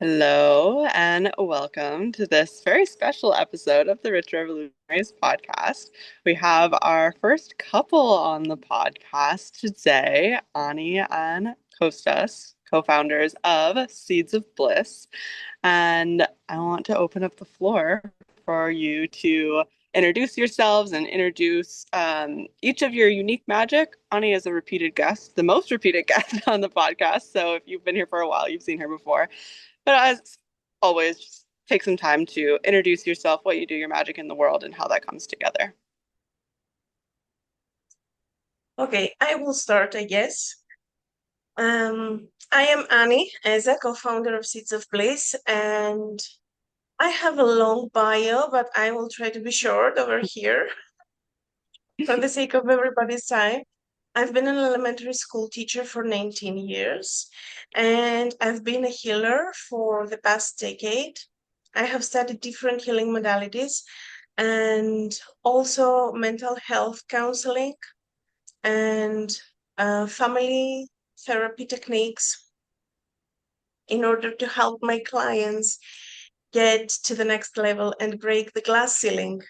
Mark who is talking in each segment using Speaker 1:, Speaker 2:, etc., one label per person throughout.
Speaker 1: Hello and welcome to this very special episode of the Rich Revolutionaries podcast. We have our first couple on the podcast today, Anni and Kostas, co-founders of Seeds of Bliss. And I want to open up the floor for you to introduce yourselves and introduce each of your unique magic. Anni is a repeated guest, the most repeated guest on the podcast. So if you've been here for a while, you've seen her before. But as always, just take some time to introduce yourself, what you do, your magic in the world, and how that comes together.
Speaker 2: Okay, I will start, I guess. I am Annie, as a co-founder of Seeds of Bliss, and I have a long bio, but I will try to be short over here for the sake of everybody's time. I've been an elementary school teacher for 19 years, and I've been a healer for the past decade. I have studied different healing modalities and also mental health counseling and family therapy techniques in order to help my clients get to the next level and break the glass ceiling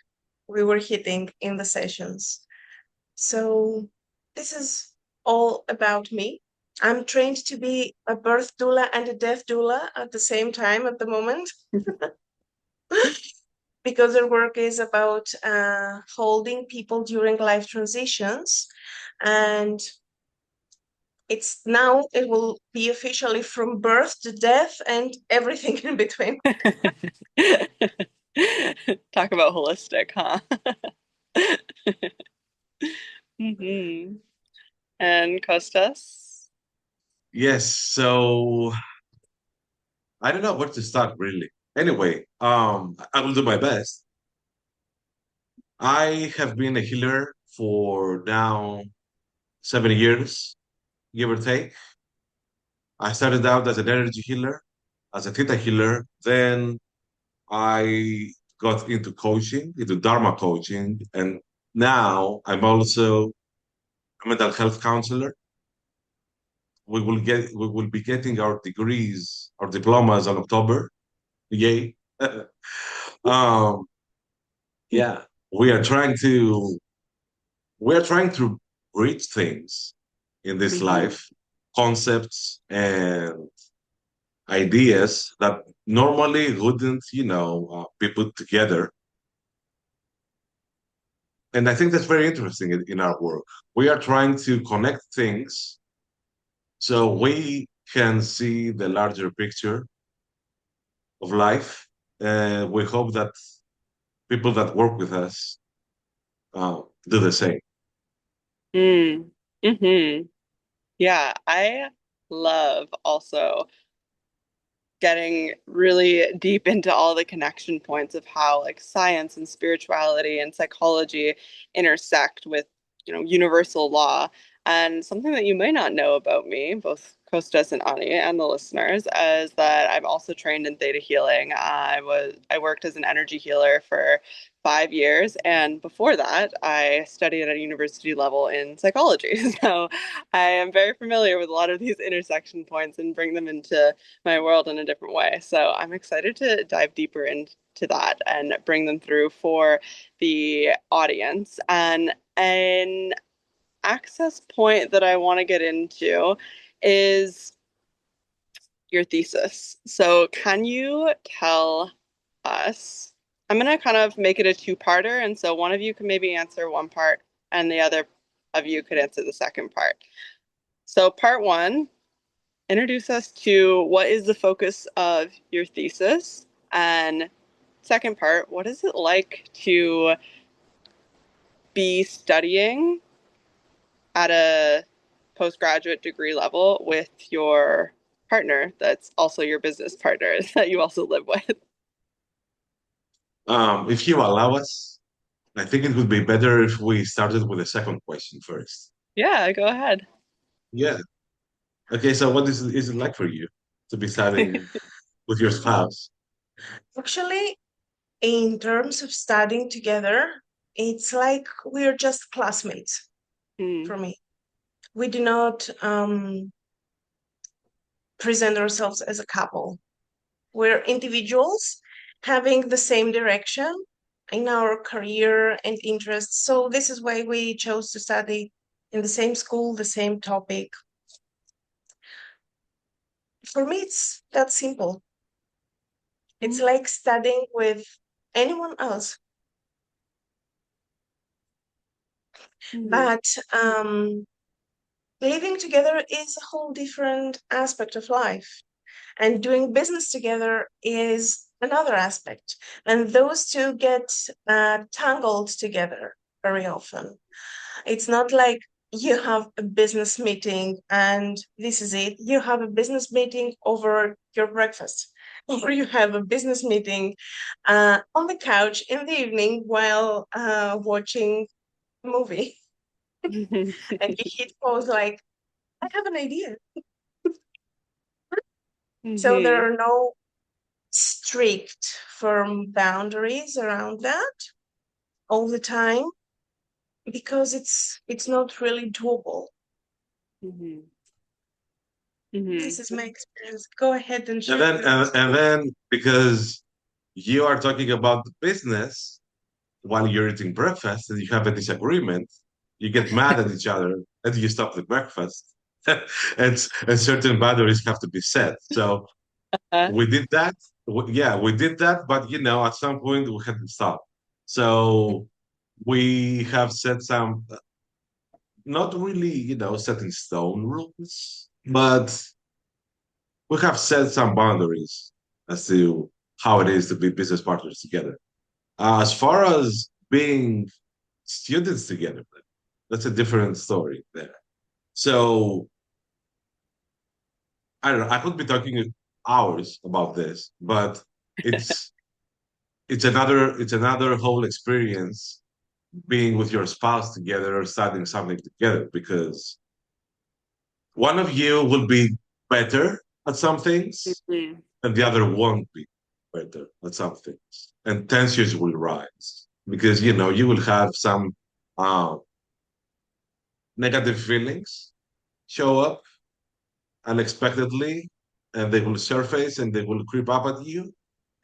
Speaker 2: we were hitting in the sessions. So, this is all about me. I'm trained to be a birth doula and a death doula at the same time at the moment because our work is about holding people during life transitions. And it will be officially from birth to death and everything in between.
Speaker 1: Talk about holistic, huh? And Kostas?
Speaker 3: Yes, so I don't know where to start really. Anyway, I will do my best. I have been a healer for now 7 years, give or take. I started out as an energy healer, as a theta healer. Then I got into coaching, into Dharma coaching, and now I'm also a mental health counselor. We will be getting our degrees, our diplomas in October. Yay. um, yeah, we are trying to reach things in this
Speaker 1: Mm-hmm.
Speaker 3: life, concepts and ideas that normally wouldn't, be put together. And I think that's very interesting in our work. We are trying to connect things so we can see the larger picture of life. We hope that people that work with us do the same.
Speaker 1: Mm. Mm-hmm. Yeah, I love also getting really deep into all the connection points of how like science and spirituality and psychology intersect with, universal law. And something that you may not know about me, both Kostas and Ani and the listeners, is that I'm also trained in theta healing. I worked as an energy healer for 5 years, and before that, I studied at a university level in psychology. So I am very familiar with a lot of these intersection points and bring them into my world in a different way. So I'm excited to dive deeper into that and bring them through for the audience. And an access point that I want to get into is your thesis. So can you tell us? I'm going to kind of make it a two-parter, and so one of you can maybe answer one part, and the other of you could answer the second part. So part one, introduce us to what is the focus of your thesis, and second part, what is it like to be studying at a postgraduate degree level with your partner that's also your business partner that you also live with?
Speaker 3: If you allow us, I think it would be better if we started with the second question first.
Speaker 1: Yeah, go ahead.
Speaker 3: Yeah. Okay, so what is it like for you to be studying with your spouse?
Speaker 2: Actually, in terms of studying together, it's like we're just classmates
Speaker 1: Hmm.
Speaker 2: for me. We do not present ourselves as a couple. We're individuals having the same direction in our career and interests. So this is why we chose to study in the same school, the same topic. For me, it's that simple. It's like studying with anyone else. But living together is a whole different aspect of life. And doing business together is another aspect. And those two get tangled together very often. It's not like you have a business meeting and this is it. You have a business meeting over your breakfast, or you have a business meeting on the couch in the evening while watching a movie. And you hit pause like, I have an idea. So there are no strict, firm boundaries around that all the time because it's not really doable. This is my experience. Go ahead and
Speaker 3: And
Speaker 2: share
Speaker 3: then,
Speaker 2: yours.
Speaker 3: and then, because you are talking about the business while you're eating breakfast and you have a disagreement, you get mad at each other and you stop the breakfast. And certain boundaries have to be set. So we did that. Yeah, we did that. But, at some point we had to stop. So we have set some, not really, set in stone rules, but we have set some boundaries as to how it is to be business partners together. As far as being students together, that's a different story there. So I don't know. I could be talking hours about this, but it's it's another whole experience being with your spouse together or studying something together because one of you will be better at some things and the other won't be better at some things. And tensions will rise because you will have some uh, negative feelings show up unexpectedly and they will surface and they will creep up at you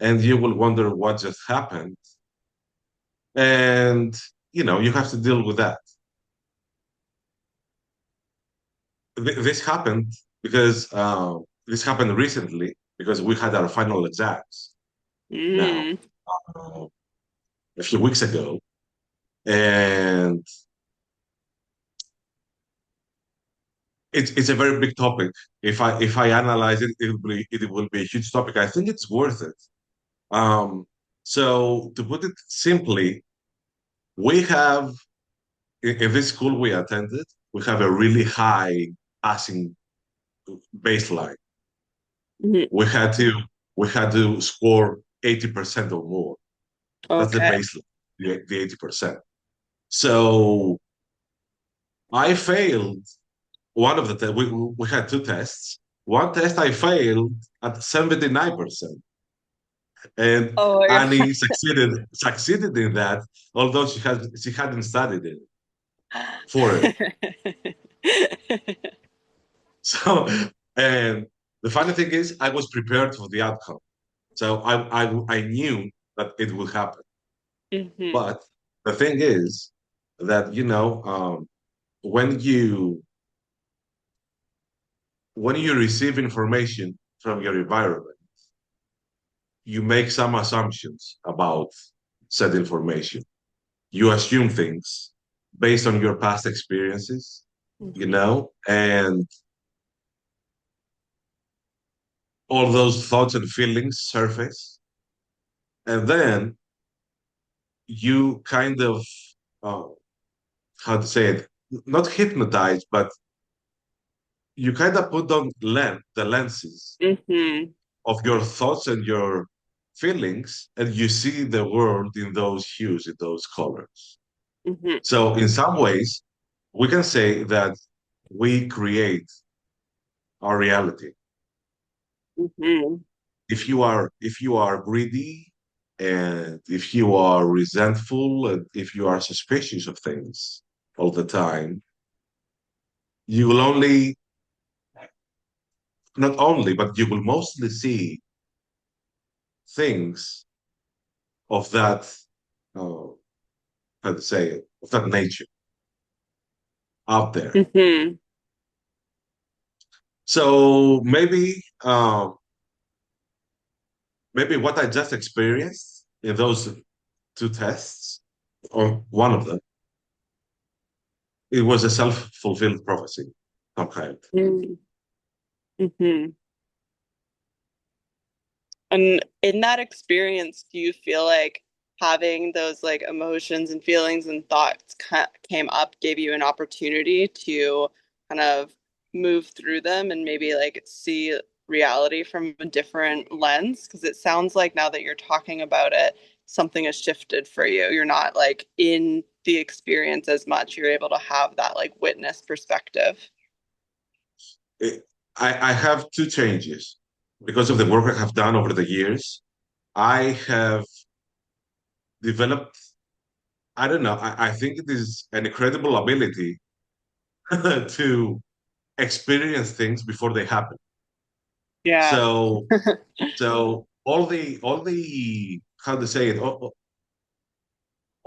Speaker 3: and you will wonder what just happened. And you have to deal with that. This happened because this happened recently because we had our final exams now uh, a few weeks ago, and it's a very big topic. If I analyze it, it will be a huge topic. I think it's worth it. So to put it simply, we have in this school we attended, we have a really high passing baseline. We had to we had to score 80% or more. That's the
Speaker 1: Okay.
Speaker 3: baseline, the 80%. So I failed one of the tests. We had two tests. One test I failed at 79%. And
Speaker 1: Oh my
Speaker 3: Annie succeeded in that, although she hadn't studied it for it.
Speaker 1: God.
Speaker 3: So, and the funny thing is, I was prepared for the outcome. So I knew that it would happen. But the thing is that when you when you receive information from your environment, you make some assumptions about said information. You assume things based on your past experiences, and all those thoughts and feelings surface. And then you kind of, uh, how to say it, not hypnotized, but you kind of put on the lenses of your thoughts and your feelings, and you see the world in those hues, in those colors. So, in some ways, we can say that we create our reality. If you are greedy, and if you are resentful, and if you are suspicious of things all the time, you will only not only, but you will mostly see things of that, uh, how to say it, of that nature out there.
Speaker 1: Hmm.
Speaker 3: So maybe what I just experienced in those two tests, or one of them, it was a self-fulfilled prophecy, some kind.
Speaker 1: Hmm. And in that experience, do you feel like having those like emotions and feelings and thoughts came up, gave you an opportunity to kind of move through them and maybe like see reality from a different lens? Because it sounds like now that you're talking about it, something has shifted for you. You're not like in the experience as much. You're able to have that like witness perspective.
Speaker 3: It, I have two changes because of the work I have done over the years. I have developed, I don't know, I think it is an incredible ability to experience things before they happen.
Speaker 1: Yeah.
Speaker 3: So, so all the how to say it, all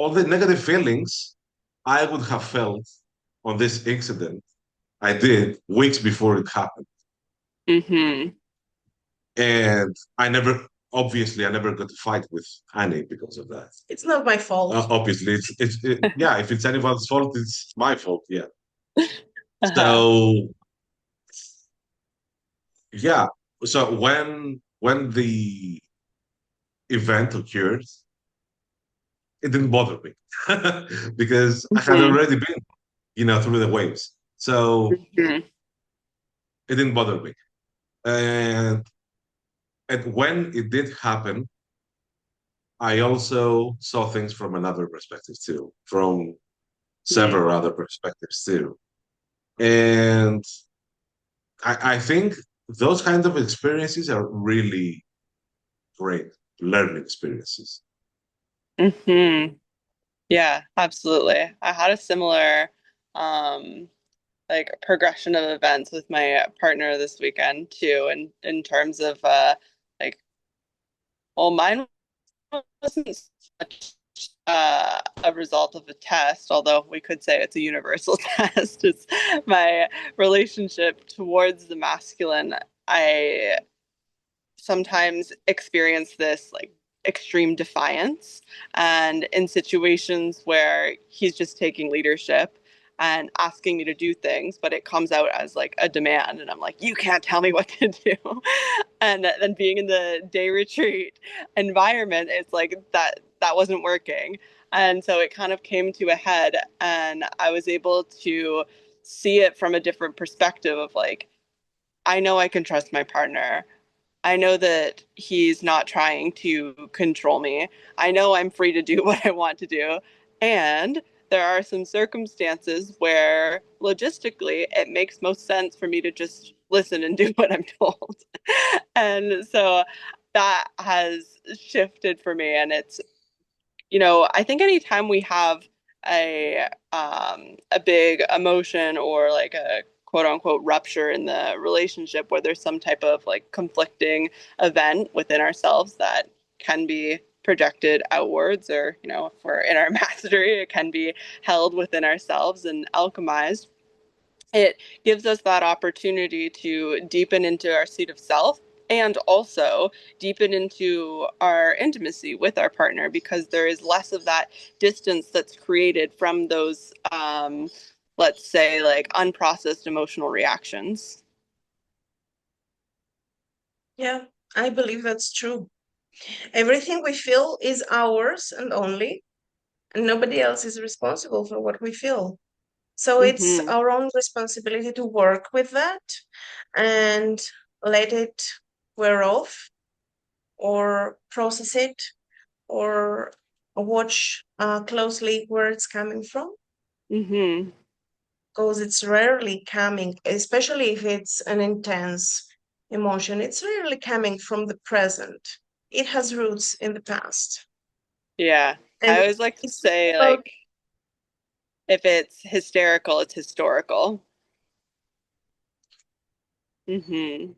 Speaker 3: the negative feelings I would have felt on this incident, I did weeks before it happened.
Speaker 1: Hmm.
Speaker 3: And obviously, I never got to fight with Annie because of that.
Speaker 2: It's not my fault.
Speaker 3: Obviously, yeah, if it's anyone's fault, it's my fault. Yeah.
Speaker 1: Uh-huh.
Speaker 3: So, yeah. So when the event occurred, it didn't bother me because I had
Speaker 1: Hmm.
Speaker 3: already been, through the waves. So
Speaker 1: Hmm.
Speaker 3: it didn't bother me. And when it did happen, I also saw things from another perspective too, from several other perspectives too. And I think those kinds of experiences are really great learning experiences.
Speaker 1: Hmm. Yeah, absolutely. I had a similar um like progression of events with my partner this weekend too, and in terms of like well mine wasn't such a result of a test, although we could say it's a universal test. It's my relationship towards the masculine. I sometimes experience this like extreme defiance and in situations where he's just taking leadership and asking me to do things, but it comes out as like a demand and I'm like, you can't tell me what to do. And then being in the day retreat environment, it's like that wasn't working. And so it kind of came to a head and I was able to see it from a different perspective of like, I know I can trust my partner. I know that he's not trying to control me. I know I'm free to do what I want to do. And there are some circumstances where logistically it makes most sense for me to just listen and do what I'm told. And so that has shifted for me. And it's I think anytime we have a big emotion or like a quote unquote rupture in the relationship where there's some type of like conflicting event within ourselves that can be projected outwards or if we're in our mastery it can be held within ourselves and alchemized. It gives us that opportunity to deepen into our seat of self and also deepen into our intimacy with our partner because there is less of that distance that's created from those, let's say, like unprocessed emotional reactions.
Speaker 2: Yeah, I believe that's true. Everything we feel is ours and only, and nobody else is responsible for what we feel. So it's
Speaker 1: Mm-hmm.
Speaker 2: our own responsibility to work with that and let it wear off or process it or watch closely where it's coming from
Speaker 1: Mm-hmm.
Speaker 2: because it's rarely coming, especially if it's an intense emotion, it's rarely coming from the present. It has roots in the past.
Speaker 1: Yeah. I
Speaker 2: And
Speaker 1: always like to
Speaker 2: it's not
Speaker 1: say,
Speaker 2: about,
Speaker 1: like, if it's hysterical, it's historical. Mm-hmm.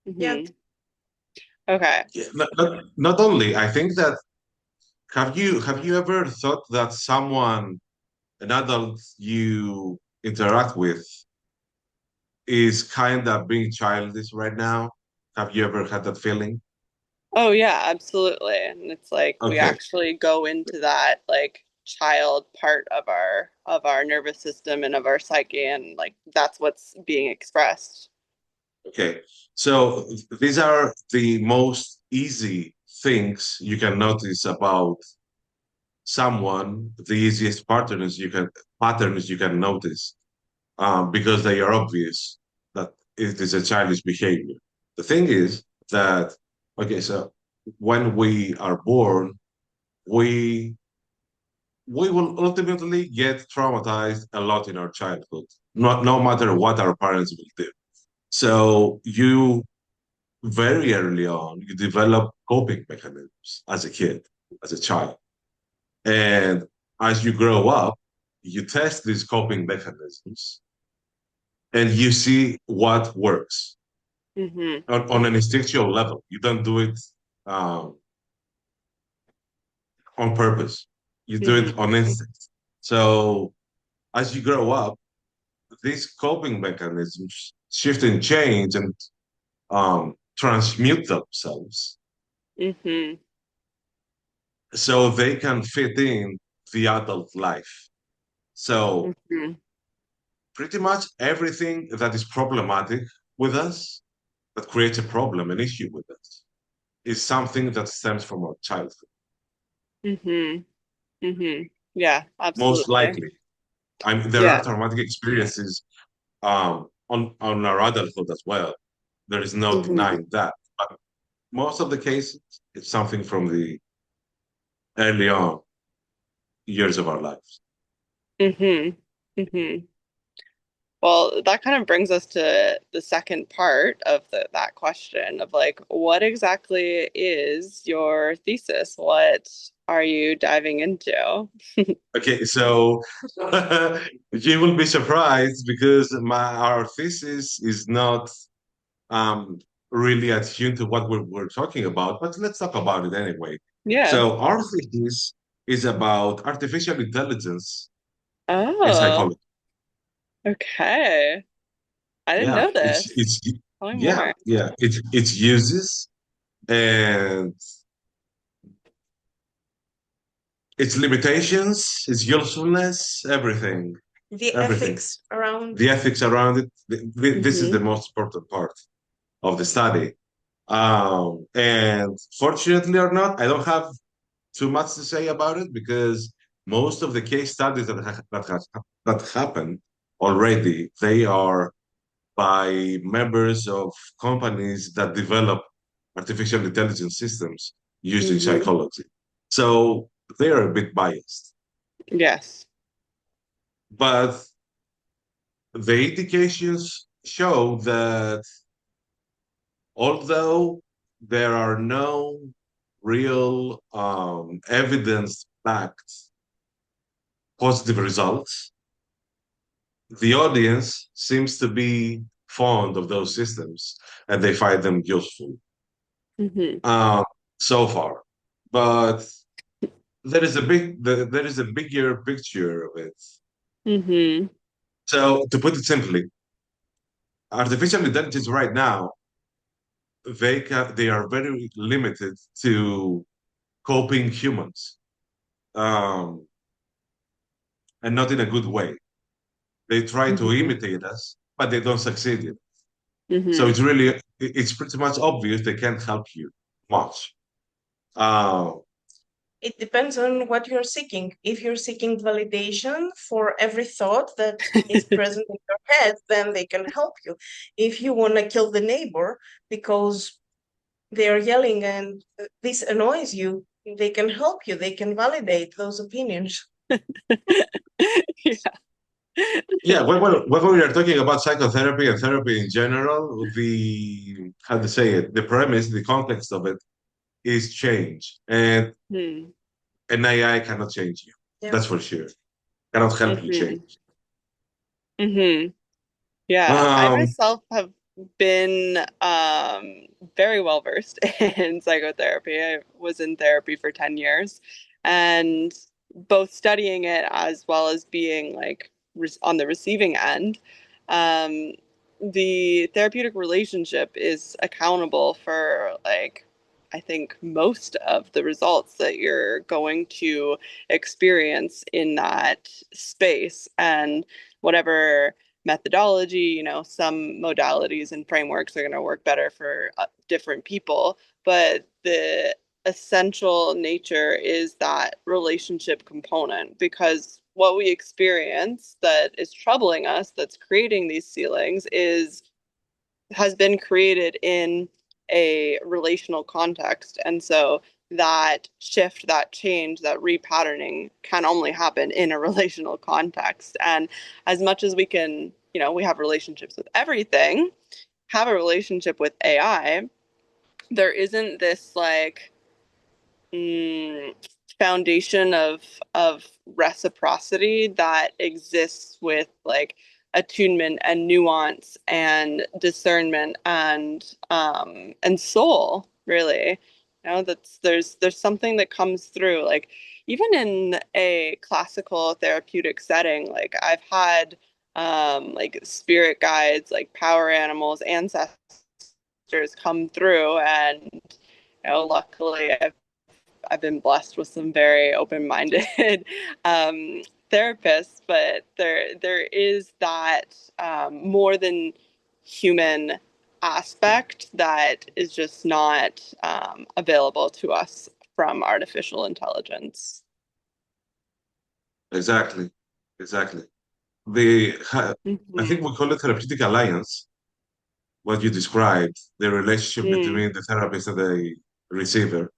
Speaker 2: Yeah.
Speaker 1: Okay.
Speaker 3: Yeah, not only, I think that have you ever thought that someone, an adult you interact with, is kind of being childish right now? Have you ever had that feeling?
Speaker 1: Oh yeah, absolutely. And it's like we
Speaker 3: Okay,
Speaker 1: actually go into that like child part of our nervous system and of our psyche, and like that's what's being expressed.
Speaker 3: okay. So these are the most easy things you can notice about someone, the easiest patterns you can notice, because they are obvious that it is a childish behavior. The thing is that, okay, so when we are born, we we will ultimately get traumatized a lot in our childhood, no matter what our parents will do. So you very early on you develop coping mechanisms as a kid, as a child, and as you grow up, you test these coping mechanisms and you see what works
Speaker 1: Hmm.
Speaker 3: on an instinctual level. You don't do it um, on purpose. You do it
Speaker 1: Hmm.
Speaker 3: on instinct. So as you grow up, these coping mechanisms shift and change and transmute themselves
Speaker 1: Hmm.
Speaker 3: so they can fit in the adult life. So
Speaker 1: Hmm.
Speaker 3: pretty much everything that is problematic with us, that creates a problem, an issue with us, is something that stems from our childhood.
Speaker 1: Hmm. Hmm. Yeah,
Speaker 3: Most
Speaker 1: absolutely.
Speaker 3: likely. There are
Speaker 1: Yeah.
Speaker 3: traumatic experiences on our adulthood as well. There is no
Speaker 1: Hmm.
Speaker 3: denying that. But most of the cases, it's something from the early on years of our lives.
Speaker 1: Hmm. Hmm. Well, that kind of brings us to the second part of that question of like, what exactly is your thesis? What are you diving into?
Speaker 3: Okay, so you will be surprised because our thesis is not um, really attuned to what we're talking about, but let's talk about it anyway.
Speaker 1: Yeah.
Speaker 3: So our thesis is about artificial intelligence in
Speaker 1: Oh,
Speaker 3: psychology.
Speaker 1: okay. I didn't
Speaker 3: Yeah,
Speaker 1: know this. Tell me more.
Speaker 3: its uses and its limitations, its usefulness,
Speaker 2: The
Speaker 3: everything.
Speaker 2: ethics around.
Speaker 3: The ethics around it. This is
Speaker 1: Hmm.
Speaker 3: the most important part of the study. And fortunately or not, I don't have too much to say about it because most of the case studies that happen already, they are by members of companies that develop artificial intelligence systems using
Speaker 1: Hmm.
Speaker 3: psychology. So they are a bit biased.
Speaker 1: Yes.
Speaker 3: But the indications show that although there are no real evidence-backed positive results, the audience seems to be fond of those systems and they find them useful
Speaker 1: Hmm.
Speaker 3: um, so far. But there is a bigger picture of it.
Speaker 1: Hmm.
Speaker 3: So to put it simply, artificial intelligence right now they are very limited to coping humans, um, and not in a good way. They try to
Speaker 1: Hmm.
Speaker 3: imitate us, but they don't succeed in it. So
Speaker 1: Hmm.
Speaker 3: it's pretty much obvious they can't help you much. Uh,
Speaker 2: It depends on what you're seeking. If you're seeking validation for every thought that is present in your head, then they can help you. If you want to kill the neighbor because they are yelling and this annoys you, they can help you. They can validate those opinions.
Speaker 1: Yeah.
Speaker 3: yeah, when we are talking about psychotherapy and therapy in general, the how to say it, the premise, the context of it is change, and
Speaker 1: Hmm.
Speaker 3: an AI cannot change you.
Speaker 2: Yeah.
Speaker 3: That's for sure. Cannot help you
Speaker 1: Hmm.
Speaker 3: change.
Speaker 1: Hmm. Yeah, I
Speaker 3: Um,
Speaker 1: myself have been very well versed in psychotherapy. I was in therapy for 10 years and both studying it as well as being like on the receiving end. Um, the therapeutic relationship is accountable for like I think most of the results that you're going to experience in that space and whatever methodology, some modalities and frameworks are going to work better for different people, but the essential nature is that relationship component because what we experience that is troubling us, that's creating these ceilings, is has been created in a relational context. And so that shift, that change, that repatterning can only happen in a relational context. And as much as we can, we have relationships with everything, have a relationship with AI, there isn't this like mm, foundation of reciprocity that exists with like attunement and nuance and discernment and soul really. That's there's something that comes through like even in a classical therapeutic setting. Like I've had like spirit guides, like power animals, ancestors come through, and luckily I've been blessed with some very open-minded therapists, but there is that more than human aspect that is just not available to us from artificial intelligence.
Speaker 3: Exactly, exactly. The I think
Speaker 1: Mm-hmm.
Speaker 3: we call it therapeutic alliance. What you described, the relationship
Speaker 1: Mm.
Speaker 3: between the therapist and the receiver.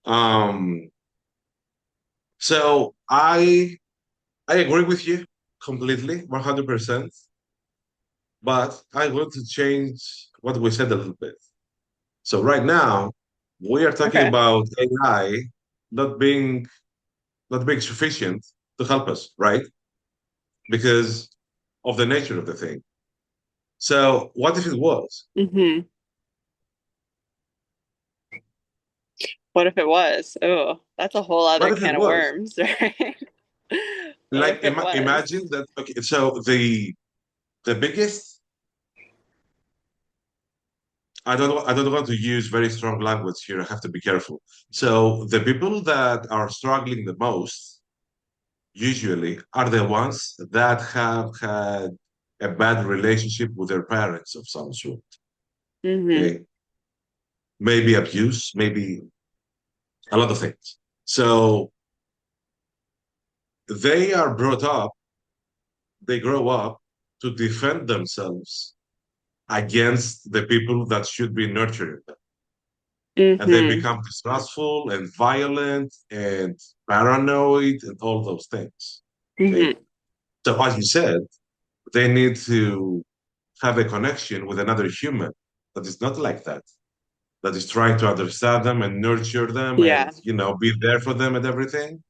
Speaker 3: Um, so I agree with you completely, 100%. But I want to change what we said a little bit. So right now, we are talking
Speaker 1: Okay.
Speaker 3: about AI not being not being sufficient to help us, right? Because of the nature of the thing. So what if it was?
Speaker 1: Mm-hmm. What if it was? Oh, that's a whole
Speaker 3: What
Speaker 1: other
Speaker 3: if it
Speaker 1: can of
Speaker 3: was?
Speaker 1: worms, right? What
Speaker 3: Like
Speaker 1: if it was?
Speaker 3: imagine that. Okay, so the biggest. I don't want to use very strong language here. I have to be careful. So the people that are struggling the most usually are the ones that have had a bad relationship with their parents of some sort.
Speaker 1: Mm-hmm.
Speaker 3: Okay, maybe abuse, maybe a lot of things. So they are brought up, they grow up to defend themselves against the people that should be nurturing them. And they
Speaker 1: Mm-hmm.
Speaker 3: become distrustful and violent and paranoid and all those things. Okay.
Speaker 1: Mm-hmm.
Speaker 3: So, as you said, they need to have a connection with another human that is not like that, that is trying to understand them and nurture them and,
Speaker 1: Yeah.
Speaker 3: be there for them and everything.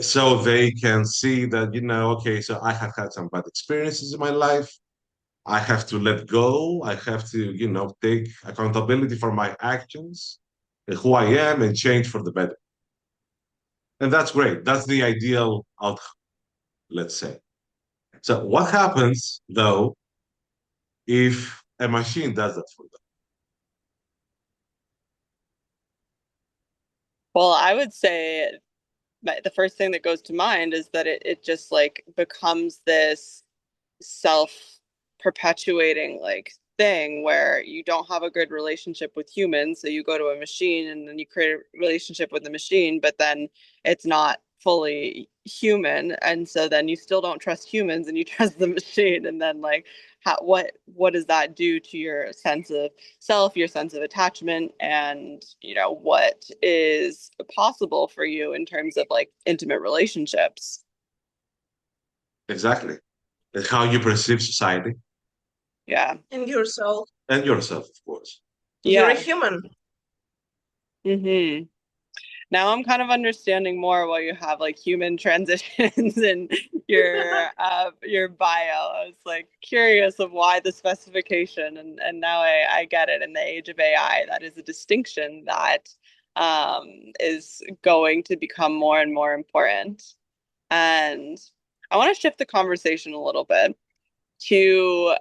Speaker 3: So they can see that, okay, so I have had some bad experiences in my life. I have to let go. I have to, take accountability for my actions and who I am and change for the better. And that's great. That's the ideal outcome, let's say. So, what happens though if a machine does that for
Speaker 1: Well, I would say the first thing that goes to mind is that it just like becomes this self perpetuating like thing where you don't have a good relationship with humans, so you go to a machine and then you create a relationship with the machine, but then it's not fully human, and so then you still don't trust humans and you trust the machine, and then like what does that do to your sense of self, your sense of attachment, and what is possible for you in terms of like intimate relationships.
Speaker 3: them? Exactly. And how you perceive society
Speaker 1: Yeah.
Speaker 2: And yourself,
Speaker 3: and yourself, of course.
Speaker 2: you're a
Speaker 1: Yeah.
Speaker 2: human.
Speaker 1: Hmm. Now I'm kind of understanding more why you have like human transitions in your bio. I was like curious of why the specification, and now I get it. In the age of AI, that is a distinction that is going to become more and more important. And I want to shift the conversation a little bit to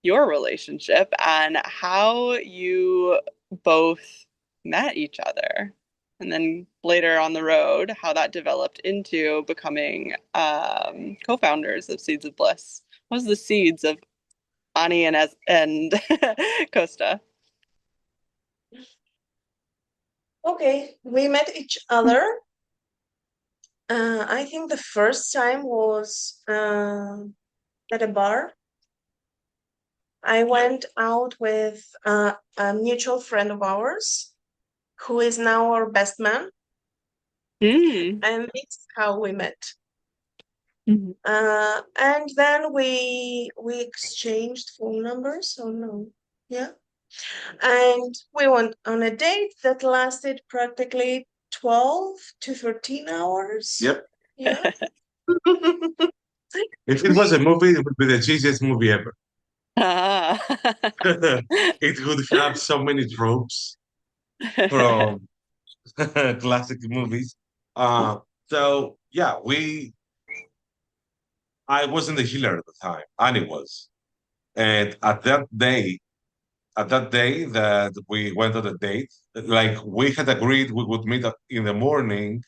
Speaker 1: your relationship and how you both met each other. And then later on the road, how that developed into becoming co-founders of Seeds of Bliss. What was the seeds of Anni and Costa?
Speaker 2: Okay, we met each other. I think the first time was at a bar. I went out with a mutual friend of ours, who is now our best man,
Speaker 1: Mm.
Speaker 2: and it's how we met.
Speaker 1: Mhm.
Speaker 2: And then we exchanged phone numbers. Oh no, yeah. And we went on a date that lasted practically 12 to 13 hours.
Speaker 3: Yep.
Speaker 2: Yeah.
Speaker 3: If it was a movie, it would be the cheesiest movie ever.
Speaker 1: Ah.
Speaker 3: It would have so many tropes from classic movies. Uh, so yeah, I wasn't the healer at the time. Annie was. And at that day that we went on a date, like we had agreed we would meet up in the morning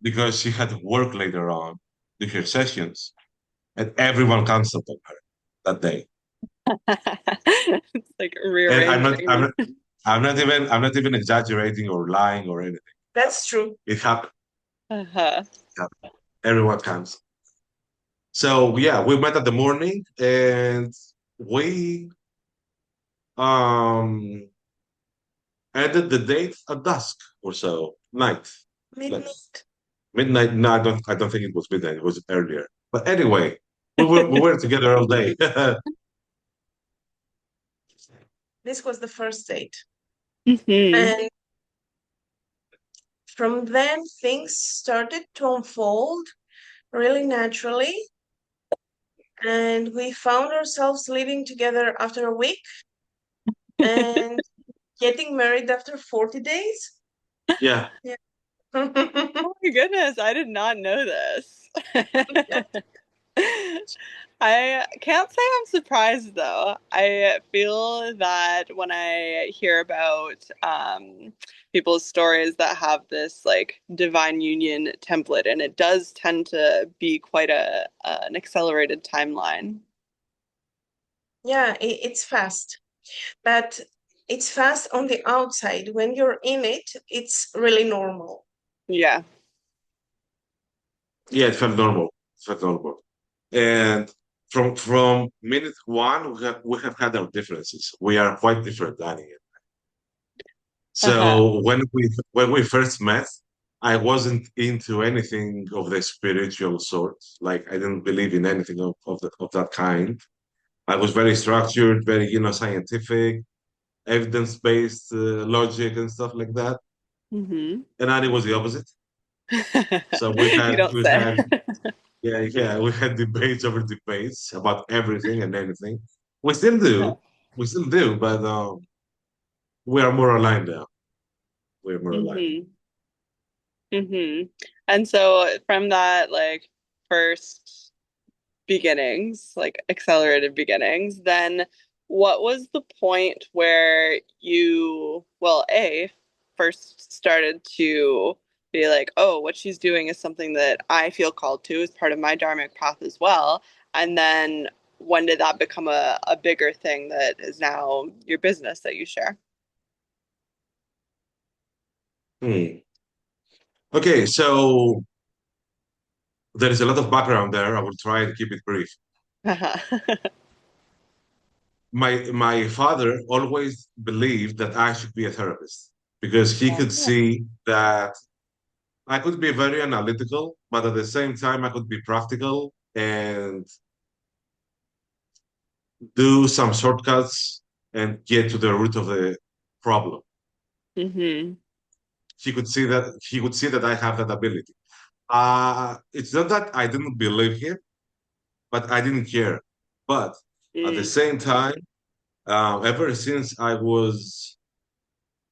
Speaker 3: because she had work later on with her sessions, and everyone canceled on her that day.
Speaker 1: It's like
Speaker 3: And
Speaker 1: rearranging.
Speaker 3: I'm not even exaggerating or lying or anything.
Speaker 2: That's true.
Speaker 3: It happened.
Speaker 1: Uh-huh.
Speaker 3: It happened. Everyone canceled. So yeah, we met at the morning and we um ended the date at dusk or so, night, like
Speaker 2: Midnight.
Speaker 3: midnight. No, I don't think it was midnight. It was earlier. But anyway, we were together all day.
Speaker 2: This was the first date.
Speaker 1: Hmm.
Speaker 2: And from then, things started to unfold really naturally. And we found ourselves living together after a week and getting married after 40 days.
Speaker 3: Yeah,
Speaker 2: Yeah.
Speaker 1: Oh my goodness, I did not know this.
Speaker 2: Yeah.
Speaker 1: I can't say I'm surprised though. I feel that when I hear about people's stories that have this like divine union template, and it does tend to be quite a an accelerated timeline.
Speaker 2: Yeah, it's fast, but it's fast on the outside. When you're in it, it's really normal.
Speaker 1: Yeah.
Speaker 3: yeah, it felt normal. It felt normal. And from minute one, we have had our differences. We are quite different, Danny.
Speaker 1: Uh-huh.
Speaker 3: So when we first met, I wasn't into anything of the spiritual sort. Like I didn't believe in anything of that kind. I was very structured, very scientific, evidence-based logic and stuff like that.
Speaker 1: Hmm.
Speaker 3: And Annie was the opposite. So we
Speaker 1: You
Speaker 3: had
Speaker 1: don't
Speaker 3: we
Speaker 1: say.
Speaker 3: had yeah, we had debates over debates about everything and anything. We still do, we still do, but we are more aligned now. We're more aligned.
Speaker 1: Hmm. Hmm. And so from that like first beginnings, like accelerated beginnings, then what was the point where you, well, A, first started to be like, oh, what she's doing is something that I feel called to as part of my dharmic path as well. And then when did that become a bigger thing that is now your business that you share?
Speaker 3: Hmm. Okay, so there is a lot of background there. I will try and keep it brief. My father always believed that I should be a therapist because he could
Speaker 1: Oh.
Speaker 3: see that I could be very analytical, but at the same time I could be practical and do some shortcuts and get to the root of the problem.
Speaker 1: Hmm.
Speaker 3: he could see that I have that ability. It's not that I didn't believe him, but I didn't care. But at the
Speaker 1: Mm,
Speaker 3: same time, ever since I was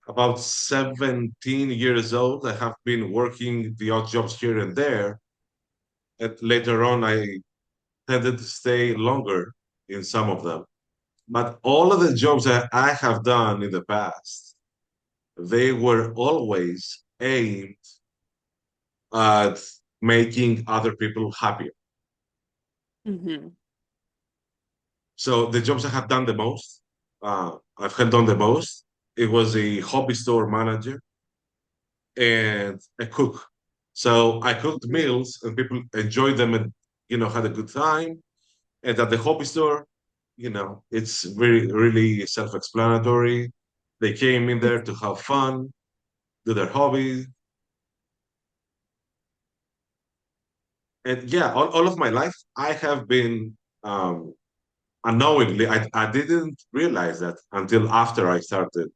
Speaker 3: about 17 years old, I have been working the odd jobs here and there. And later on, I tended to stay longer in some of them. But all of the jobs that I have done in the past, they were always aimed at making other people happier.
Speaker 1: mm-hmm,
Speaker 3: So the jobs I have done the most, I've had done the most, it was a hobby store manager and a cook. So I cooked
Speaker 1: mm,
Speaker 3: meals and people enjoyed them and had a good time. And at the hobby store, it's very really self-explanatory. They came in there to have fun, do their hobby. And yeah, all of my life I have been unknowingly, I didn't realize that until after I started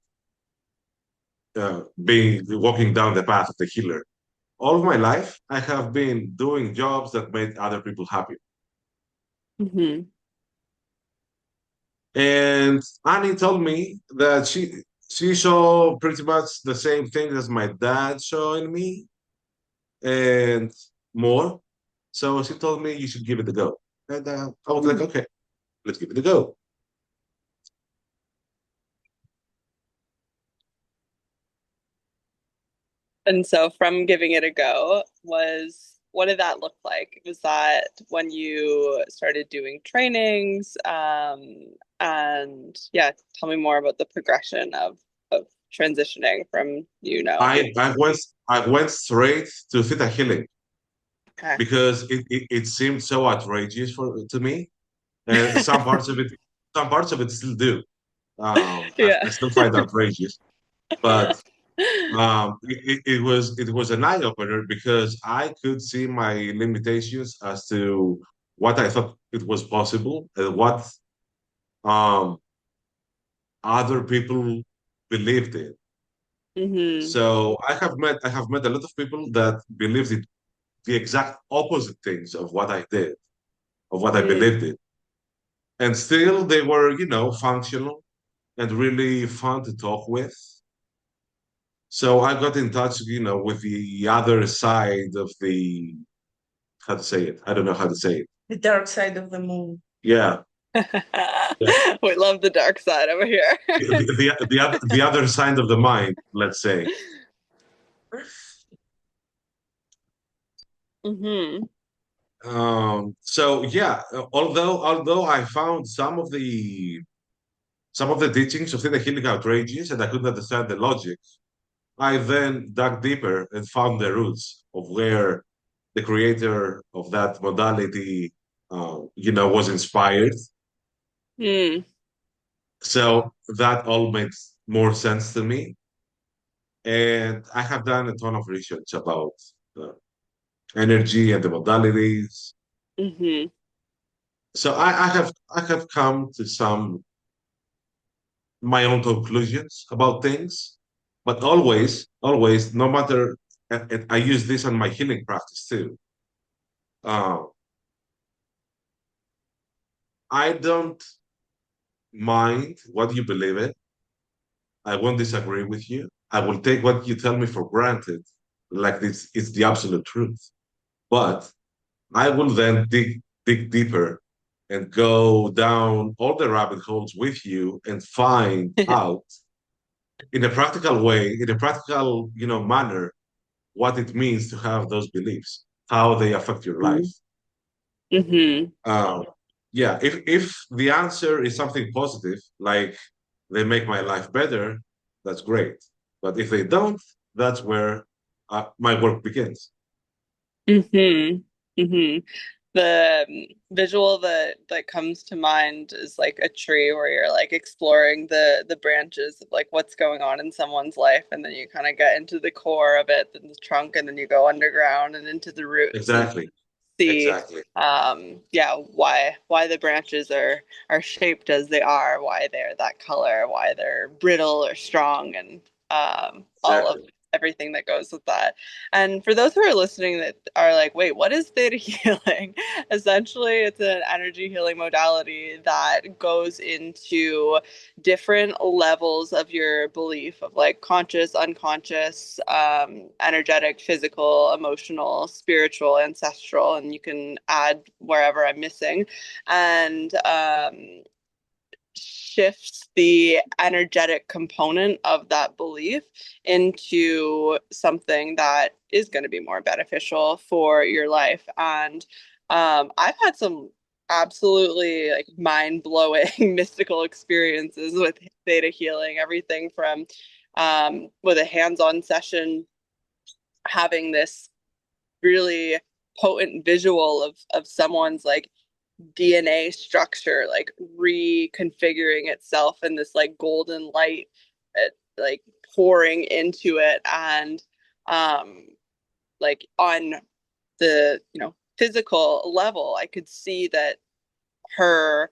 Speaker 3: being walking down the path of the healer. All of my life, I have been doing jobs that made other people happy.
Speaker 1: mm-hmm,
Speaker 3: And Annie told me that she saw pretty much the same thing as my dad saw in me and more. So she told me you should give it a go. And I was like,
Speaker 1: mm.
Speaker 3: okay, let's give it a go.
Speaker 1: And so from giving it a go, what did that look like? Was that when you started doing trainings? And yeah, tell me more about the progression of transitioning from
Speaker 3: I, I went I went straight to theta healing
Speaker 1: Okay.
Speaker 3: because it seemed so outrageous to me, and some parts of it still do. I
Speaker 1: Yeah.
Speaker 3: still find outrageous, but it was an eye opener because I could see my limitations as to what I thought it was possible and what um, other people believed in.
Speaker 1: Hmm.
Speaker 3: So I have met a lot of people that believed in the exact opposite things of what I did, of what I
Speaker 1: Mm.
Speaker 3: believed in, and still they were functional and really fun to talk with. So I got in touch, with the other side of the how to say it. I don't know how to say it.
Speaker 2: The dark side of the moon.
Speaker 3: Yeah, yeah.
Speaker 1: We love the dark side over here.
Speaker 3: The other side of the mind, let's say.
Speaker 1: Hmm.
Speaker 3: So yeah, although I found some of the teachings of theta healing outrageous and I couldn't understand the logic, I then dug deeper and found the roots of where the creator of that modality, was inspired.
Speaker 1: Mm.
Speaker 3: So that all makes more sense to me. And I have done a ton of research about uh, energy and the modalities.
Speaker 1: Hmm.
Speaker 3: So I have come to some my own conclusions about things, but always, no matter. And I use this on my healing practice too. Uh, I don't mind what you believe in. I won't disagree with you. I will take what you tell me for granted, like this is the absolute truth. But I will then dig deeper and go down all the rabbit holes with you and find out in a practical way, in a practical, manner, what it means to have those beliefs, how they affect your life.
Speaker 1: Hmm.
Speaker 3: Um, yeah, if the answer is something positive, like they make my life better, that's great. But if they don't, that's where my work begins.
Speaker 1: Hmm. Hmm. The visual that comes to mind is like a tree where you're like exploring the branches of like what's going on in someone's life, and then you kind of get into the core of it, then the trunk, and then you go underground and into the roots and
Speaker 3: Exactly,
Speaker 1: see
Speaker 3: exactly,
Speaker 1: yeah, why the branches are shaped as they are, why they're that color, why they're brittle or strong, and all of
Speaker 3: exactly.
Speaker 1: everything that goes with that. And for those who are listening that are like, wait, what is theta healing? Essentially, it's an energy healing modality that goes into different levels of your belief of like conscious, unconscious, energetic, physical, emotional, spiritual, ancestral, and you can add wherever I'm missing. And shifts the energetic component of that belief into something that is going to be more beneficial for your life. And I've had some absolutely like mind-blowing mystical experiences with theta healing, everything from with a hands-on session having this really potent visual of someone's like DNA structure like reconfiguring itself in this like golden light like pouring into it and um like on the physical level I could see that her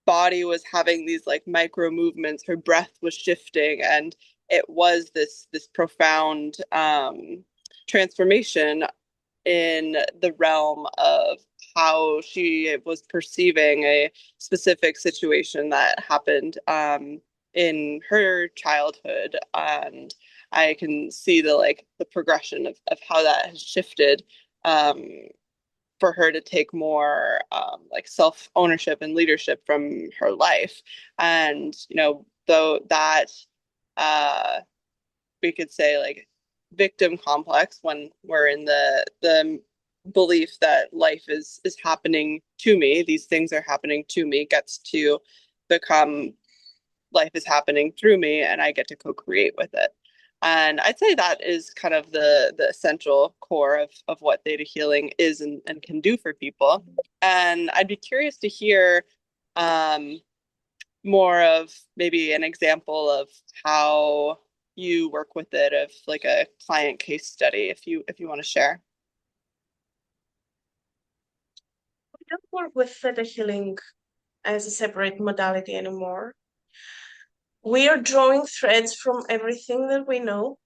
Speaker 1: body was having these like micro movements, her breath was shifting, and it was this profound transformation in the realm of how she was perceiving a specific situation that happened in her childhood. And I can see the progression of how that has shifted um, for her to take more like self ownership and leadership from her life. And, though that uh, we could say like victim complex when we're in the belief that life is happening to me, these things are happening to me, gets to become life is happening through me and I get to co-create with it. And I'd say that is kind of the essential core of what theta healing is and can do for people. And I'd be curious to hear um, more of maybe an example of how you work with it, of like a client case study, if you want to share.
Speaker 2: We don't work with theta healing as a separate modality anymore. We are drawing threads from everything that we know.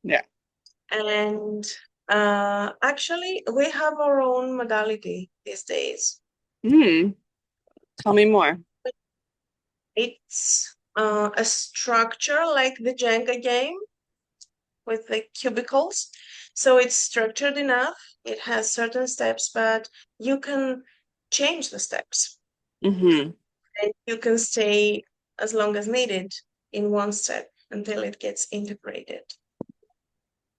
Speaker 1: Yeah.
Speaker 2: And actually, we have our own modality these days.
Speaker 1: Hmm. Tell me more.
Speaker 2: It's a structure like the Jenga game with the cubicles. So it's structured enough. It has certain steps, but you can change the steps.
Speaker 1: Mm-hmm.
Speaker 2: And you can stay as long as needed in one step until it gets integrated.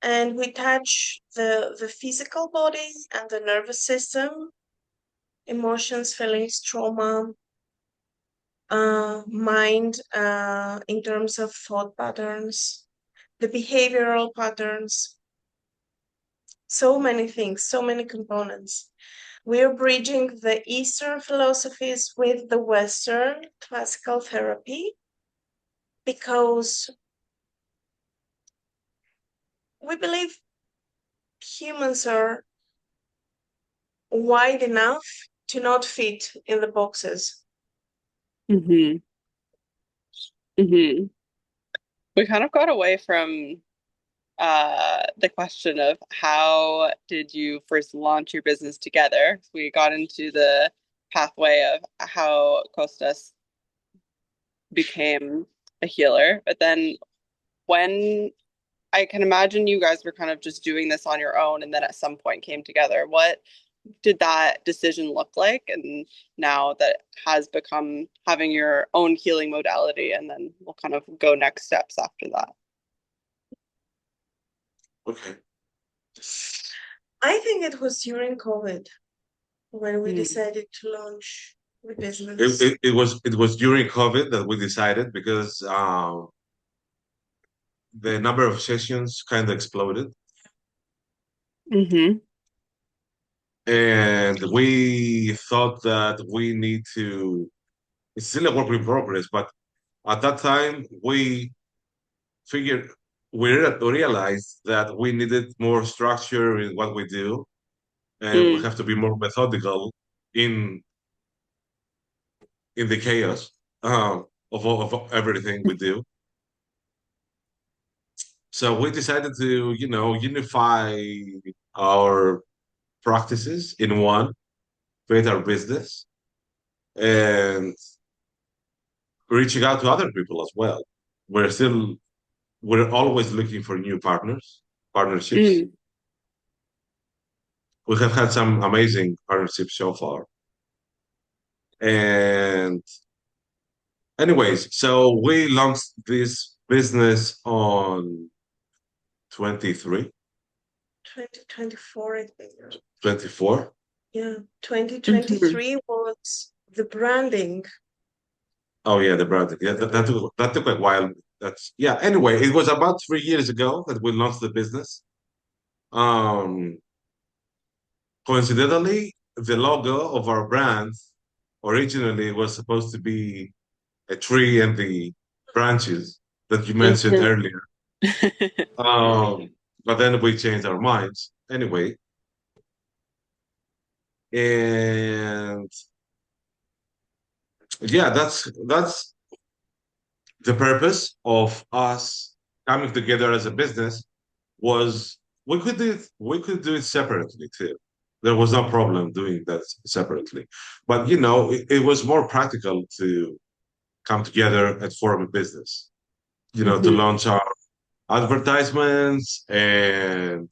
Speaker 2: And we touch the physical body and the nervous system, emotions, feelings, trauma, mind in terms of thought patterns, the behavioral patterns, so many things, so many components. We're bridging the Eastern philosophies with the Western classical therapy because we believe humans are wide enough to not fit in the boxes.
Speaker 1: Mm-hmm. Mm-hmm. We kind of got away from the question of how did you first launch your business together. We got into the pathway of how Kostas became a healer, but then when I can imagine you guys were kind of just doing this on your own and then at some point came together. What did that decision look like? And now that has become having your own healing modality, and then we'll kind of go next steps after that.
Speaker 3: Okay.
Speaker 2: I think it was during COVID when we
Speaker 1: Mm.
Speaker 2: decided to launch the
Speaker 3: It,
Speaker 2: business.
Speaker 3: it, it was during COVID that we decided because the number of sessions kind of exploded,
Speaker 1: Mm-hmm.
Speaker 3: and we thought that we need to. It's still a work in progress, but at that time figured we realized that we needed more structure in what we do, and we
Speaker 1: Mm.
Speaker 3: have to be more methodical in in the chaos of everything we do. So we decided to, unify our practices in one, create our business, and reaching out to other people as well. We're still, we're always looking for new partnerships.
Speaker 1: Mm,
Speaker 3: We have had some amazing partnerships so far. And anyways, so we launched this business on 23,
Speaker 2: 2024, I think.
Speaker 3: 24.
Speaker 2: Yeah,
Speaker 1: mhm,
Speaker 2: 2023 was the branding.
Speaker 3: Oh yeah, the branding. Yeah,
Speaker 2: The
Speaker 3: that took a while. That's yeah. Anyway, it was about 3 years ago that we launched the business. Um, Coincidentally, the logo of our brand originally was supposed to be a tree and the branches that you mentioned
Speaker 1: mhm.
Speaker 3: earlier. But then we changed our minds anyway. And yeah, that's the purpose of us coming together as a business was we could do it separately too. There was no problem doing that separately. But it was more practical to come together and form a business, to
Speaker 1: Mhm,
Speaker 3: launch our advertisements and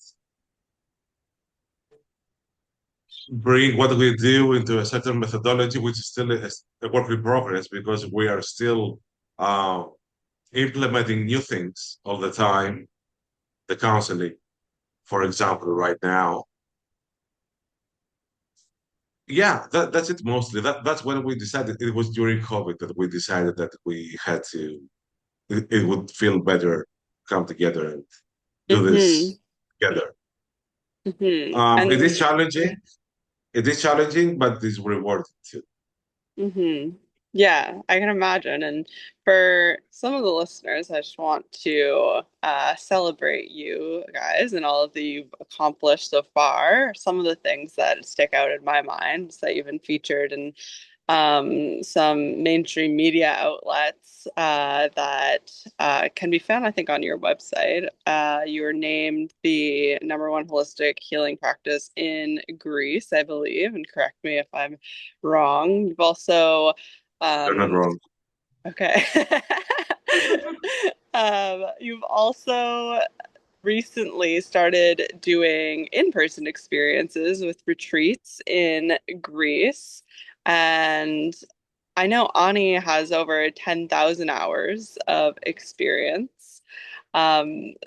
Speaker 3: bring what we do into a certain methodology, which is still a work in progress because we are still uh, implementing new things all the time. The counseling, for example, right now. Yeah, that's it mostly. That's when we decided. It was during COVID that we decided that we had to. It would feel better come together and do
Speaker 1: mhm,
Speaker 3: this together.
Speaker 1: mhm.
Speaker 3: It
Speaker 1: And
Speaker 3: is challenging. It is challenging, but it's rewarding too.
Speaker 1: mhm. Yeah, I can imagine. And for some of the listeners, I just want to celebrate you guys and all of that you've accomplished so far. Some of the things that stick out in my mind is that you've been featured in some mainstream media outlets that can be found, I think, on your website. You were named the #1 holistic healing practice in Greece, I believe, and correct me if I'm wrong. You've also,
Speaker 3: You're not
Speaker 1: um,
Speaker 3: wrong.
Speaker 1: okay. You've also recently started doing in-person experiences with retreats in Greece. And I know Ani has over 10,000 hours of experience.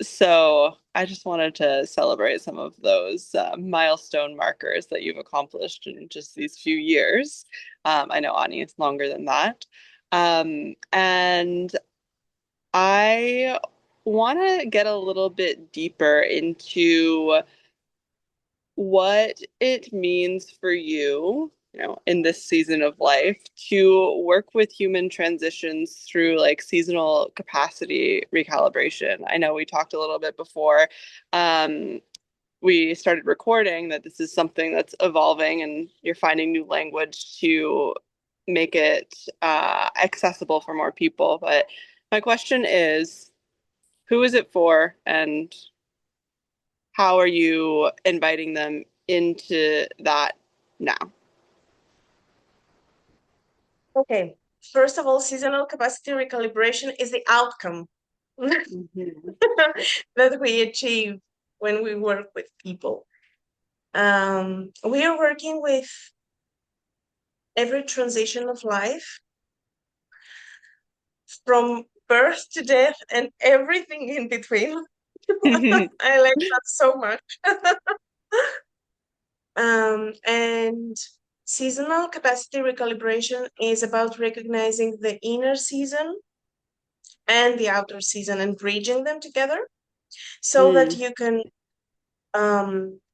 Speaker 1: So I just wanted to celebrate some of those milestone markers that you've accomplished in just these few years. I know Ani is longer than that. And I want to get a little bit deeper into what it means for you, in this season of life to work with human transitions through like seasonal capacity recalibration. I know we talked a little bit before we started recording that this is something that's evolving and you're finding new language to make it accessible for more people. But my question is, who is it for, and how are you inviting them into that now?
Speaker 2: Okay. First of all, seasonal capacity recalibration is the outcome
Speaker 1: Mhm.
Speaker 2: that we achieve when we work with people. We are working with every transition of life from birth to death and everything in between. I like that so much. And seasonal capacity recalibration is about recognizing the inner season and the outer season and bridging them together so that
Speaker 1: Mm,
Speaker 2: you can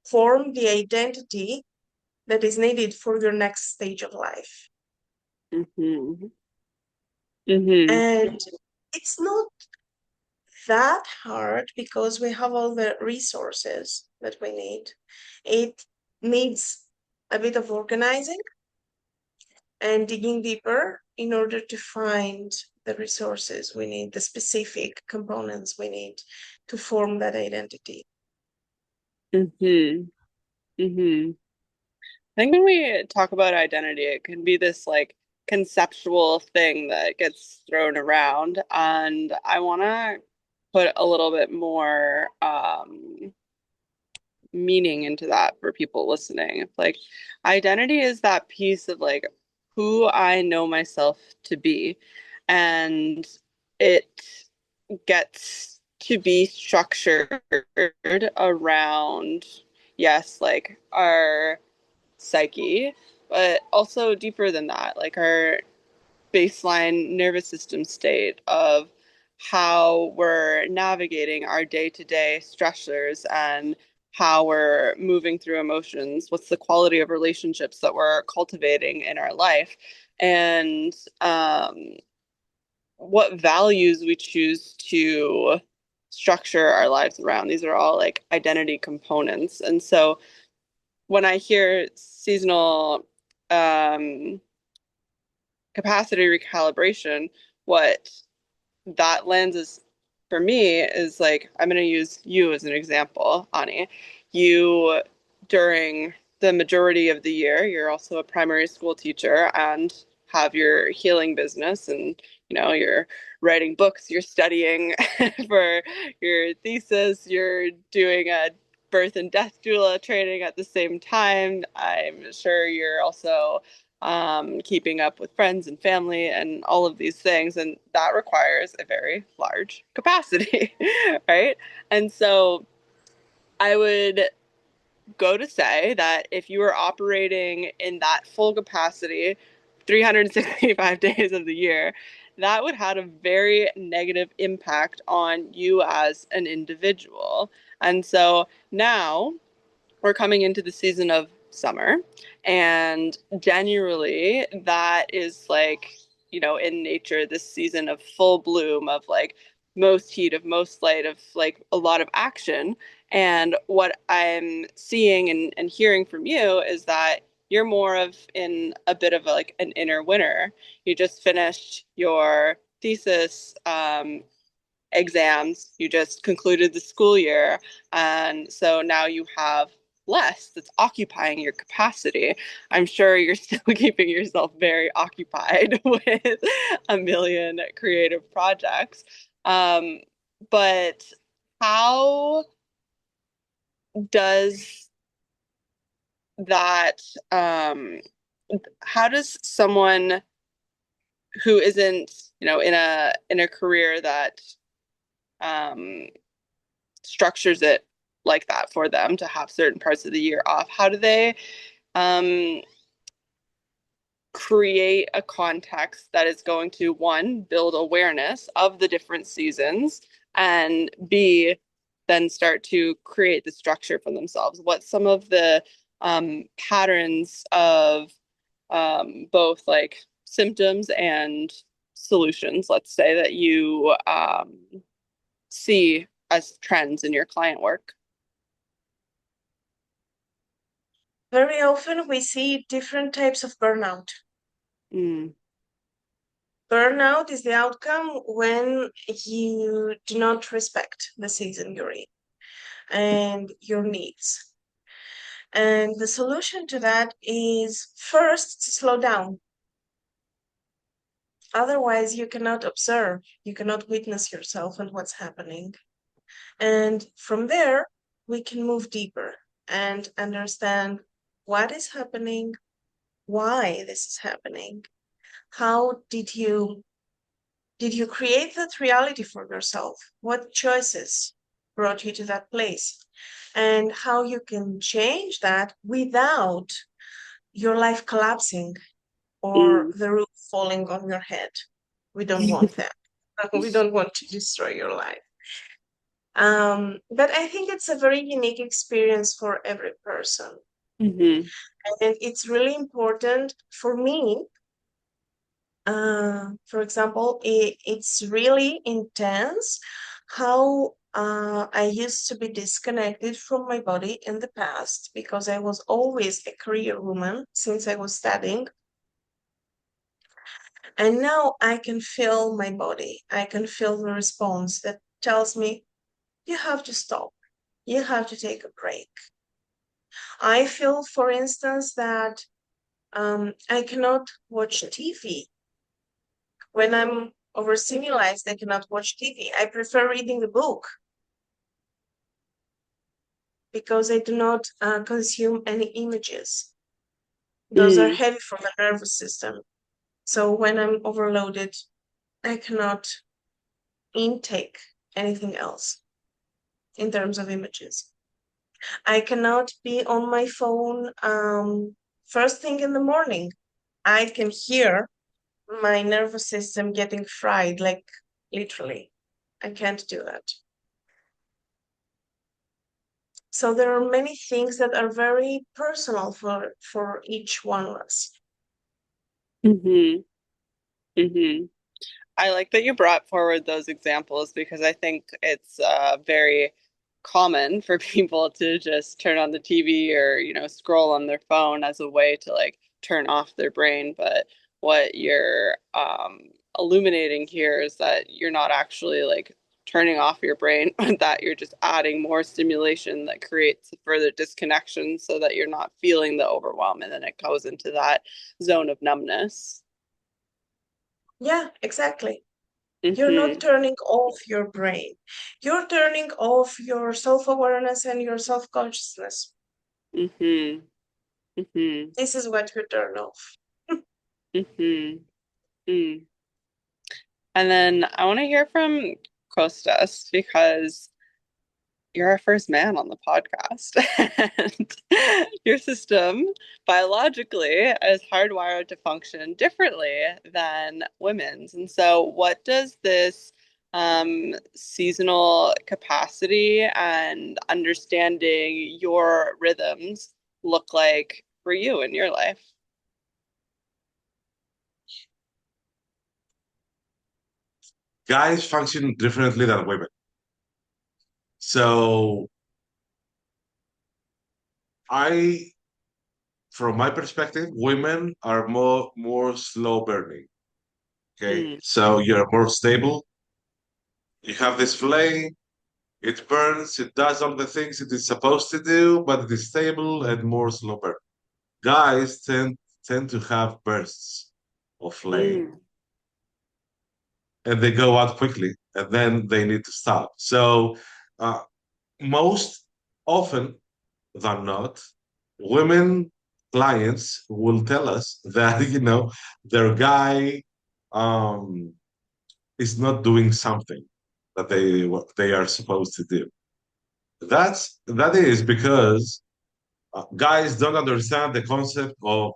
Speaker 2: form the identity that is needed for your next stage of life.
Speaker 1: mhm, mhm,
Speaker 2: And it's not that hard because we have all the resources that we need. It needs a bit of organizing and digging deeper in order to find the resources we need, the specific components we need to form that identity.
Speaker 1: Mm-hmm. Mm-hmm. I think when we talk about identity, it can be this like conceptual thing that gets thrown around. And I want to put a little bit more meaning into that for people listening. It's like identity is that piece of like who I know myself to be. And it gets to be structured around, yes, like our psyche, but also deeper than that, like our baseline nervous system state of how we're navigating our day-to-day stressors and how we're moving through emotions, what's the quality of relationships that we're cultivating in our life, and what values we choose to structure our lives around. These are all like identity components. And so when I hear seasonal capacity recalibration, what that lens is for me is like, I'm going to use you as an example, Ani. You, during the majority of the year, you're also a primary school teacher and have your healing business, and you're writing books, you're studying for your thesis, you're doing a birth and death doula training at the same time. I'm sure you're also keeping up with friends and family and all of these things. And that requires a very large capacity, right? And so I would go to say that if you were operating in that full capacity 365 days of the year, that would have a very negative impact on you as an individual. And so now we're coming into the season of summer, and generally that is like, in nature, this season of full bloom, of like most heat, of most light, of like a lot of action. And what I'm seeing and hearing from you is that you're more of in a bit of like an inner winter. You just finished your thesis exams. You just concluded the school year. And so now you have less that's occupying your capacity. I'm sure you're still keeping yourself very occupied with a million creative projects. But how does that, how does someone who isn't, in a career that um, structures it like that for them to have certain parts of the year off, how do they um, create a context that is going to, one, build awareness of the different seasons, and B, then start to create the structure for themselves? What's some of the patterns of both like symptoms and solutions, let's say, that you see as trends in your client work?
Speaker 2: Very often we see different types of burnout.
Speaker 1: Mm,
Speaker 2: Burnout is the outcome when you do not respect the season you're in and your needs. And the solution to that is first to slow down. Otherwise, you cannot observe, you cannot witness yourself and what's happening. And from there, we can move deeper and understand what is happening, why this is happening. How did you create that reality for yourself? What choices brought you to that place? And how you can change that without your life collapsing or
Speaker 1: mm,
Speaker 2: the roof falling on your head. We don't want that. We don't want to destroy your life. But I think it's a very unique experience for every person.
Speaker 1: mhm,
Speaker 2: And it's really important for me. For example, it's really intense how I used to be disconnected from my body in the past because I was always a career woman since I was studying. And now I can feel my body. I can feel the response that tells me, you have to stop. You have to take a break. I feel, for instance, that I cannot watch TV. When I'm overstimulated, I cannot watch TV. I prefer reading the book because I do not consume any images. Those are
Speaker 1: Mm,
Speaker 2: heavy for the nervous system. So when I'm overloaded, I cannot intake anything else in terms of images. I cannot be on my phone first thing in the morning. I can hear my nervous system getting fried, like literally. I can't do that. So there are many things that are very personal for each one of us.
Speaker 1: mm-hmm, mm-hmm. I like that you brought forward those examples because I think it's very common for people to just turn on the TV or, scroll on their phone as a way to like turn off their brain. But what you're illuminating here is that you're not actually like turning off your brain, but that you're just adding more stimulation that creates further disconnection so that you're not feeling the overwhelm and then it goes into that zone of numbness.
Speaker 2: Yeah, exactly. You're not
Speaker 1: Hmm.
Speaker 2: turning off your brain. You're turning off your self-awareness and your self-consciousness.
Speaker 1: Hmm. Hmm.
Speaker 2: This is what you turn off.
Speaker 1: Hmm. Mm. And then I want to hear from Kostas because you're our first man on the podcast. And your system biologically is hardwired to function differently than women's. And so, what does this seasonal capacity and understanding your rhythms look like for you in your life?
Speaker 3: Guys function differently than women. So I, from my perspective, women are more slow burning. Okay,
Speaker 1: Mm,
Speaker 3: so you're more stable. You have this flame. It burns. It does all the things it is supposed to do, but it is stable and more slow burn. Guys tend to have bursts of flame,
Speaker 1: mm,
Speaker 3: and they go out quickly, and then they need to stop. So uh, most often than not, women clients will tell us that their guy um, is not doing something that they are supposed to do. That is because guys don't understand the concept of.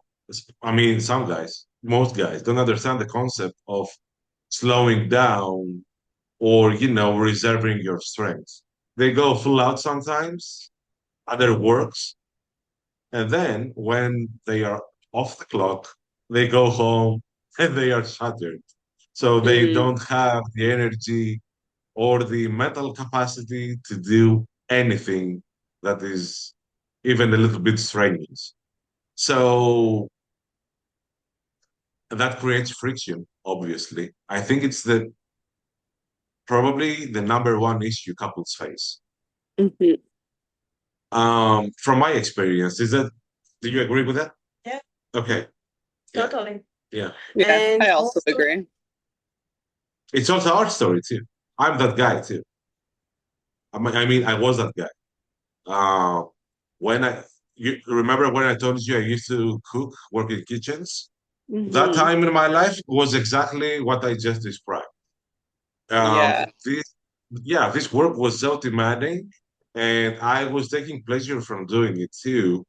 Speaker 3: I mean, some guys, most guys don't understand the concept of slowing down or reserving your strength. They go full out sometimes, other works, and then when they are off the clock, they go home and they are shattered. So they
Speaker 1: mm,
Speaker 3: don't have the energy or the mental capacity to do anything that is even a little bit strenuous. So that creates friction, obviously. I think it's probably the number one issue couples face.
Speaker 1: mhm.
Speaker 3: From my experience, do you agree with that?
Speaker 2: Yeah,
Speaker 3: Okay. Yeah.
Speaker 2: totally.
Speaker 3: Yeah.
Speaker 1: Yeah,
Speaker 2: And
Speaker 1: I also
Speaker 2: also,
Speaker 1: agree.
Speaker 3: It's also our story too. I'm that guy too. I mean, I was that guy. Uh, when you remember when I told you I used to cook, work in kitchens? That
Speaker 1: Hmm.
Speaker 3: time in my life was exactly what I just described.
Speaker 1: Yeah.
Speaker 3: This, yeah, this work was so demanding, and I was taking pleasure from doing it too.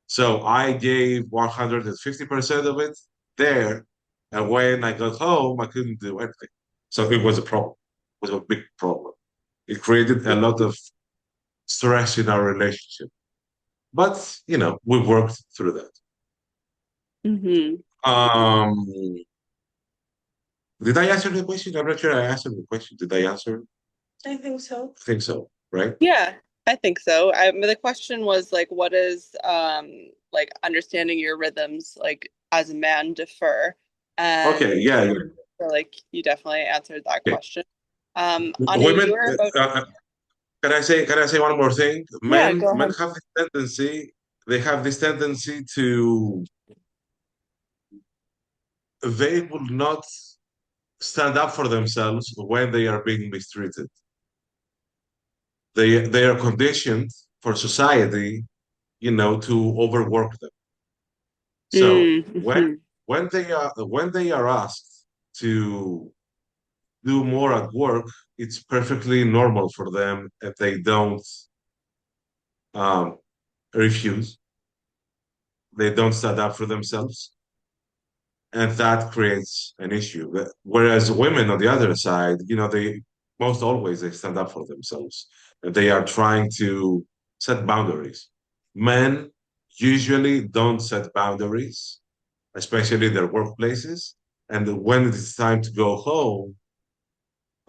Speaker 3: So I gave 150% of it there, and when I got home, I couldn't do anything. So it was a problem. It was a big problem. It created a lot of stress in our relationship. But we worked through that.
Speaker 1: Hmm.
Speaker 3: Um, did I answer the question? I'm not sure I answered the question. Did I answer?
Speaker 2: I think so.
Speaker 3: I think so, right?
Speaker 1: Yeah, I think so. The question was like, what is like understanding your rhythms like as a man differ?
Speaker 3: Okay,
Speaker 1: And
Speaker 3: yeah,
Speaker 1: I
Speaker 3: yeah.
Speaker 1: feel like you definitely answered that
Speaker 3: Okay.
Speaker 1: question. Ani,
Speaker 3: Women,
Speaker 1: you were about,
Speaker 3: can I say one more thing?
Speaker 1: yeah,
Speaker 3: Men
Speaker 1: go
Speaker 3: men
Speaker 1: ahead.
Speaker 3: have this tendency. They have this tendency to. They will not stand up for themselves when they are being mistreated. They are conditioned for society, to overwork them. So when
Speaker 1: Mm-hmm.
Speaker 3: when they are asked to do more at work, it's perfectly normal for them, and they don't um, refuse. They don't stand up for themselves, and that creates an issue. Whereas women on the other side, they most always they stand up for themselves, and they are trying to set boundaries. Men usually don't set boundaries, especially in their workplaces, and when it's time to go home,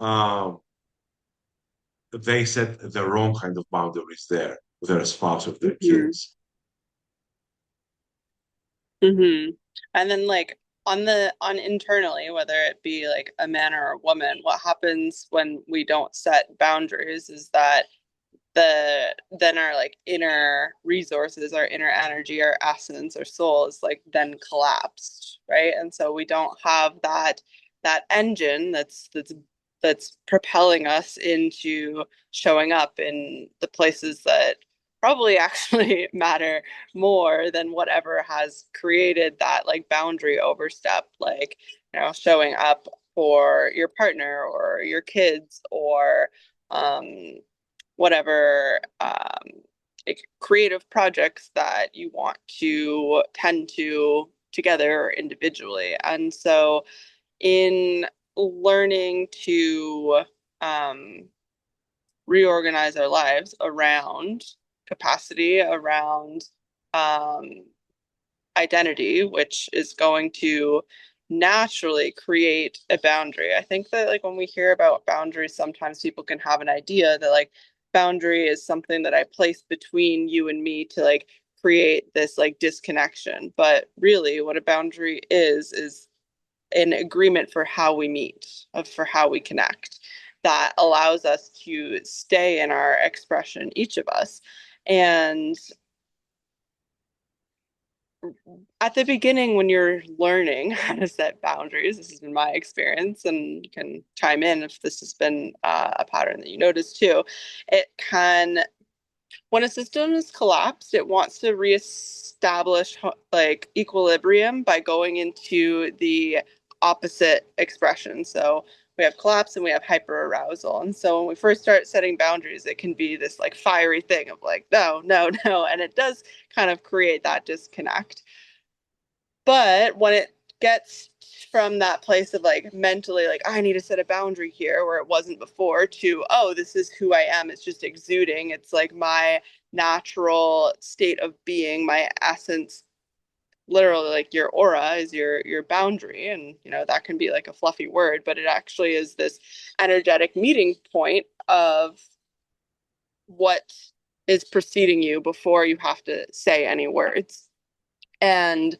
Speaker 3: um, they set the wrong kind of boundaries there with their spouse or their
Speaker 1: Mm-hmm.
Speaker 3: kids.
Speaker 1: Mm-hmm. And then like on internally, whether it be like a man or a woman, what happens when we don't set boundaries is that then our like inner resources, our inner energy, our essence, our soul is like then collapsed, right? And so we don't have that engine that's propelling us into showing up in the places that probably actually matter more than whatever has created that like boundary overstep, like showing up for your partner or your kids or um whatever like creative projects that you want to tend to together or individually. And so in learning to um, reorganize our lives around capacity, around um, identity, which is going to naturally create a boundary. I think that like when we hear about boundaries, sometimes people can have an idea that like boundary is something that I place between you and me to like create this like disconnection. But really what a boundary is an agreement for how we meet, of for how we connect. That allows us to stay in our expression, each of us. And at the beginning when you're learning how to set boundaries, this has been my experience, and you can chime in if this has been a pattern that you notice too. It can, when a system is collapsed, it wants to reestablish like equilibrium by going into the opposite expression. So we have collapse and we have hyperarousal. And so when we first start setting boundaries, it can be this like fiery thing of like, no, no, no. And it does kind of create that disconnect. But when it gets from that place of like mentally, like, I need to set a boundary here where it wasn't before, to, oh, this is who I am. It's just exuding. It's like my natural state of being, my essence, literally like your aura is your boundary. And, that can be like a fluffy word, but it actually is this energetic meeting point of what is preceding you before you have to say any words. And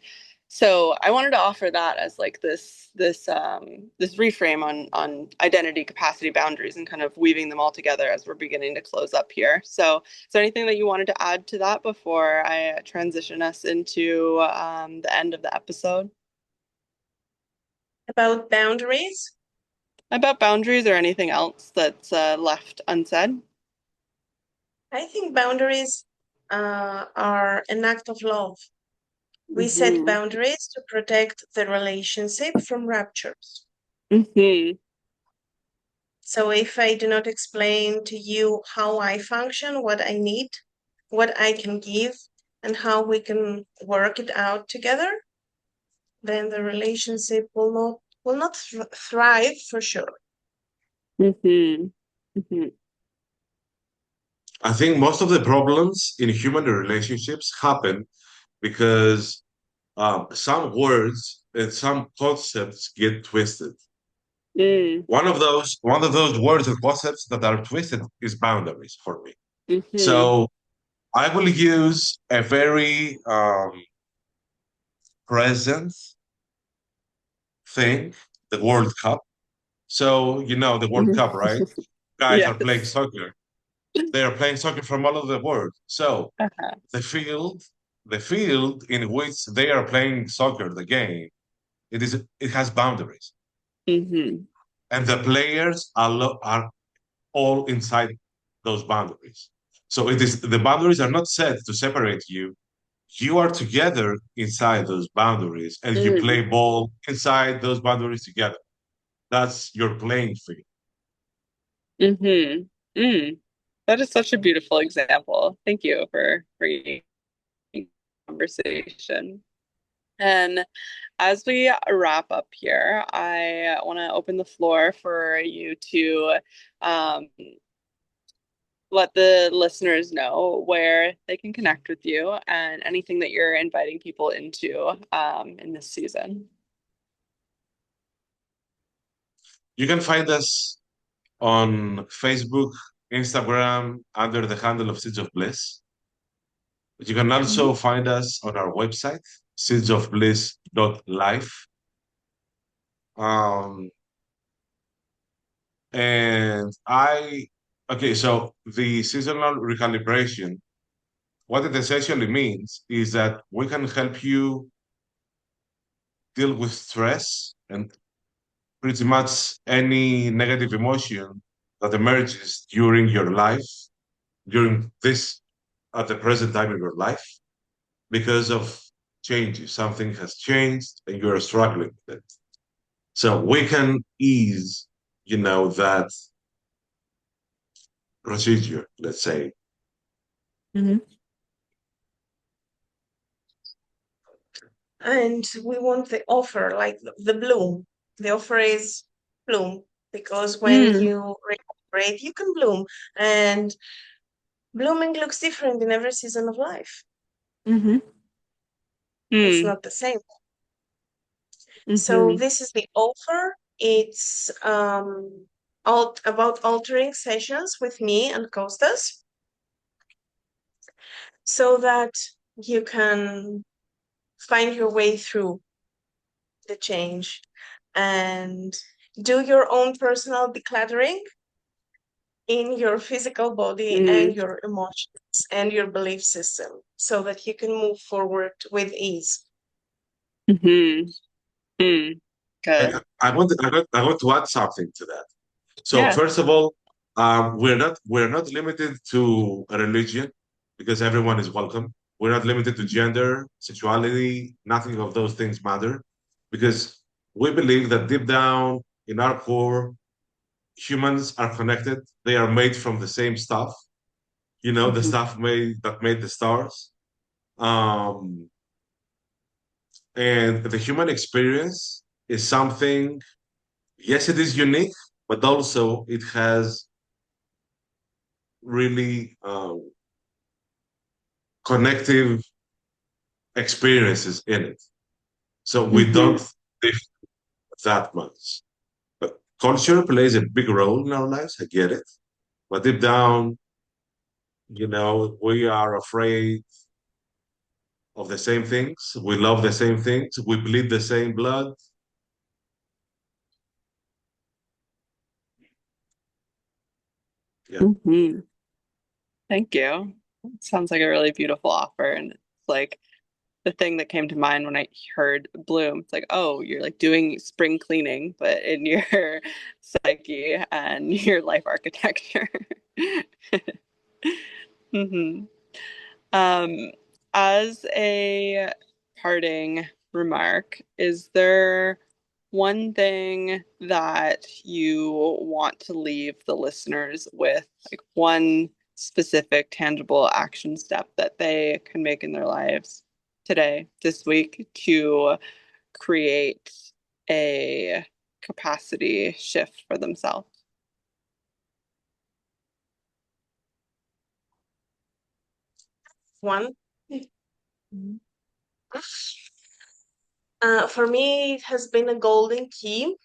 Speaker 1: so I wanted to offer that as like this reframe on identity, capacity, boundaries, and kind of weaving them all together as we're beginning to close up here. So is there anything that you wanted to add to that before I transition us into the end of the episode?
Speaker 2: About boundaries,
Speaker 1: About boundaries or anything else that's left unsaid?
Speaker 2: I think boundaries are an act of love. We set
Speaker 1: Mm-hmm.
Speaker 2: boundaries to protect the relationship from ruptures.
Speaker 1: Mm-hmm.
Speaker 2: So if I do not explain to you how I function, what I need, what I can give, and how we can work it out together, then the relationship will not thrive for sure.
Speaker 1: Mm-hmm. Mm-hmm.
Speaker 3: I think most of the problems in human relationships happen because some words and some concepts get twisted. One of those words and concepts that are twisted is boundaries for me.
Speaker 1: Mm-hmm.
Speaker 3: So I will use a very present thing, the World Cup. So, you know, the World Cup, right? Guys are playing
Speaker 1: Yes.
Speaker 3: soccer. They are playing soccer from all over the world. So
Speaker 1: Uh-huh.
Speaker 3: the field, the field in which they are playing soccer, the game, it has boundaries,
Speaker 1: Mm-hmm.
Speaker 3: and the players are all inside those boundaries. So it is the boundaries are not set to separate you. You are together inside those boundaries, and you
Speaker 1: Mm-hmm.
Speaker 3: play ball inside those boundaries together. That's your playing field.
Speaker 1: Mm-hmm. Mm. That is such a beautiful example. Thank you for bringing conversation. And as we wrap up here, I want to open the floor for you to um, let the listeners know where they can connect with you and anything that you're inviting people into in this season.
Speaker 3: You can find us on Facebook, Instagram under the handle of Seeds of Bliss. You can
Speaker 1: Mhm.
Speaker 3: also find us on our website, seedsofbliss.life. Um, okay, so the seasonal recalibration, what it essentially means is that we can help you deal with stress and pretty much any negative emotion that emerges during your life, during this, at the present time of your life, because of changes. Something has changed and you're struggling with it. So we can ease, that procedure, let's say.
Speaker 1: Mhm.
Speaker 2: And we want the offer, like the bloom. The offer is bloom because when
Speaker 1: Mm.
Speaker 2: you recuperate, you can bloom. And blooming looks different in every season of life.
Speaker 1: Mhm.
Speaker 2: It's
Speaker 1: Mm.
Speaker 2: not the same. So
Speaker 1: Mhm.
Speaker 2: this is the offer. It's about altering sessions with me and Kostas so that you can find your way through the change and do your own personal decluttering in your physical body and
Speaker 1: Mm.
Speaker 2: your emotions and your belief system so that you can move forward with ease.
Speaker 1: Mhm. Mm.
Speaker 3: And
Speaker 1: Good.
Speaker 3: I want to add something to that. So
Speaker 1: Yeah.
Speaker 3: first of all, we're not limited to a religion because everyone is welcome. We're not limited to gender, sexuality. Nothing of those things matter because we believe that deep down in our core, humans are connected. They are made from the same stuff. The
Speaker 1: Mhm.
Speaker 3: stuff made the stars. Um, and the human experience is something. Yes, it is unique, but also it has really connective experiences in it. So we don't
Speaker 1: Mhm.
Speaker 3: differ that much. But culture plays a big role in our lives. I get it. But deep down, we are afraid of the same things. We love the same things. We bleed the same blood. Yeah.
Speaker 1: Mhm. Thank you. Sounds like a really beautiful offer, and it's like the thing that came to mind when I heard bloom. It's like, oh, you're like doing spring cleaning, but in your psyche and your life architecture. hmm Um, as a parting remark, is there one thing that you want to leave the listeners with, like one specific tangible action step that they can make in their lives today, this week, to create a capacity shift for themselves?
Speaker 2: One, for me, it has been a golden key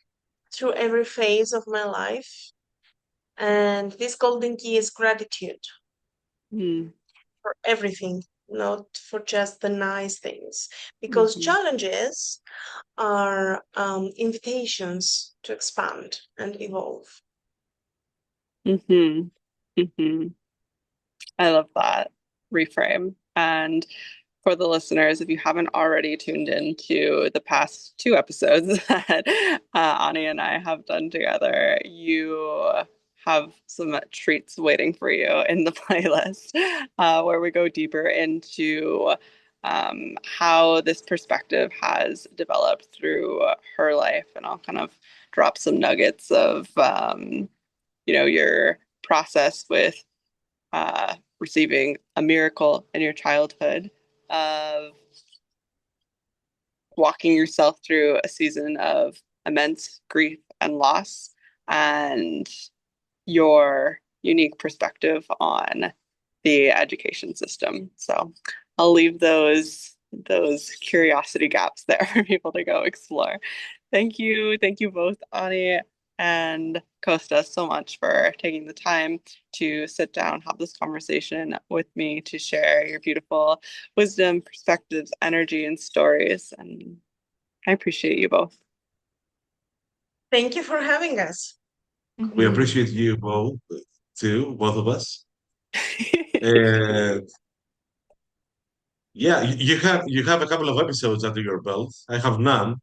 Speaker 2: through every phase of my life. And this golden key is gratitude
Speaker 1: Mm.
Speaker 2: for everything. not for just the nice things, because
Speaker 1: Hmm.
Speaker 2: challenges are invitations to expand and evolve.
Speaker 1: Hmm. Hmm. I love that reframe. And for the listeners, if you haven't already tuned into the past two episodes that Anni and I have done together, you have some treats waiting for you in the playlist where we go deeper into how this perspective has developed through her life. And I'll kind of drop some nuggets of, your process with receiving a miracle in your childhood, of walking yourself through a season of immense grief and loss, and your unique perspective on the education system. So I'll leave those curiosity gaps there for people to go explore. Thank you both, Ani and Costa, so much for taking the time to sit down, have this conversation with me, to share your beautiful wisdom, perspectives, energy, and stories. And I appreciate you both.
Speaker 2: Thank you for having us.
Speaker 3: We
Speaker 1: Mhm.
Speaker 3: appreciate you both, too, both of us. And yeah, you have a couple of episodes under your belt. I have none.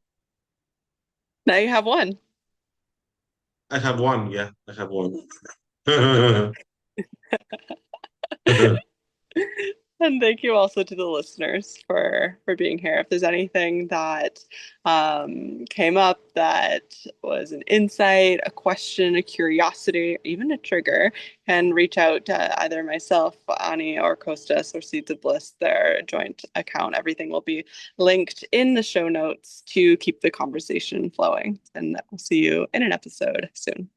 Speaker 1: Now you have one.
Speaker 3: I have one. Yeah, I have one.
Speaker 1: And thank you also to the listeners for being here. If there's anything that came up that was an insight, a question, a curiosity, even a trigger, can reach out to either myself, Ani, or Kostas, or Seeds of Bliss, their joint account. Everything will be linked in the show notes to keep the conversation flowing. And we'll see you in an episode soon.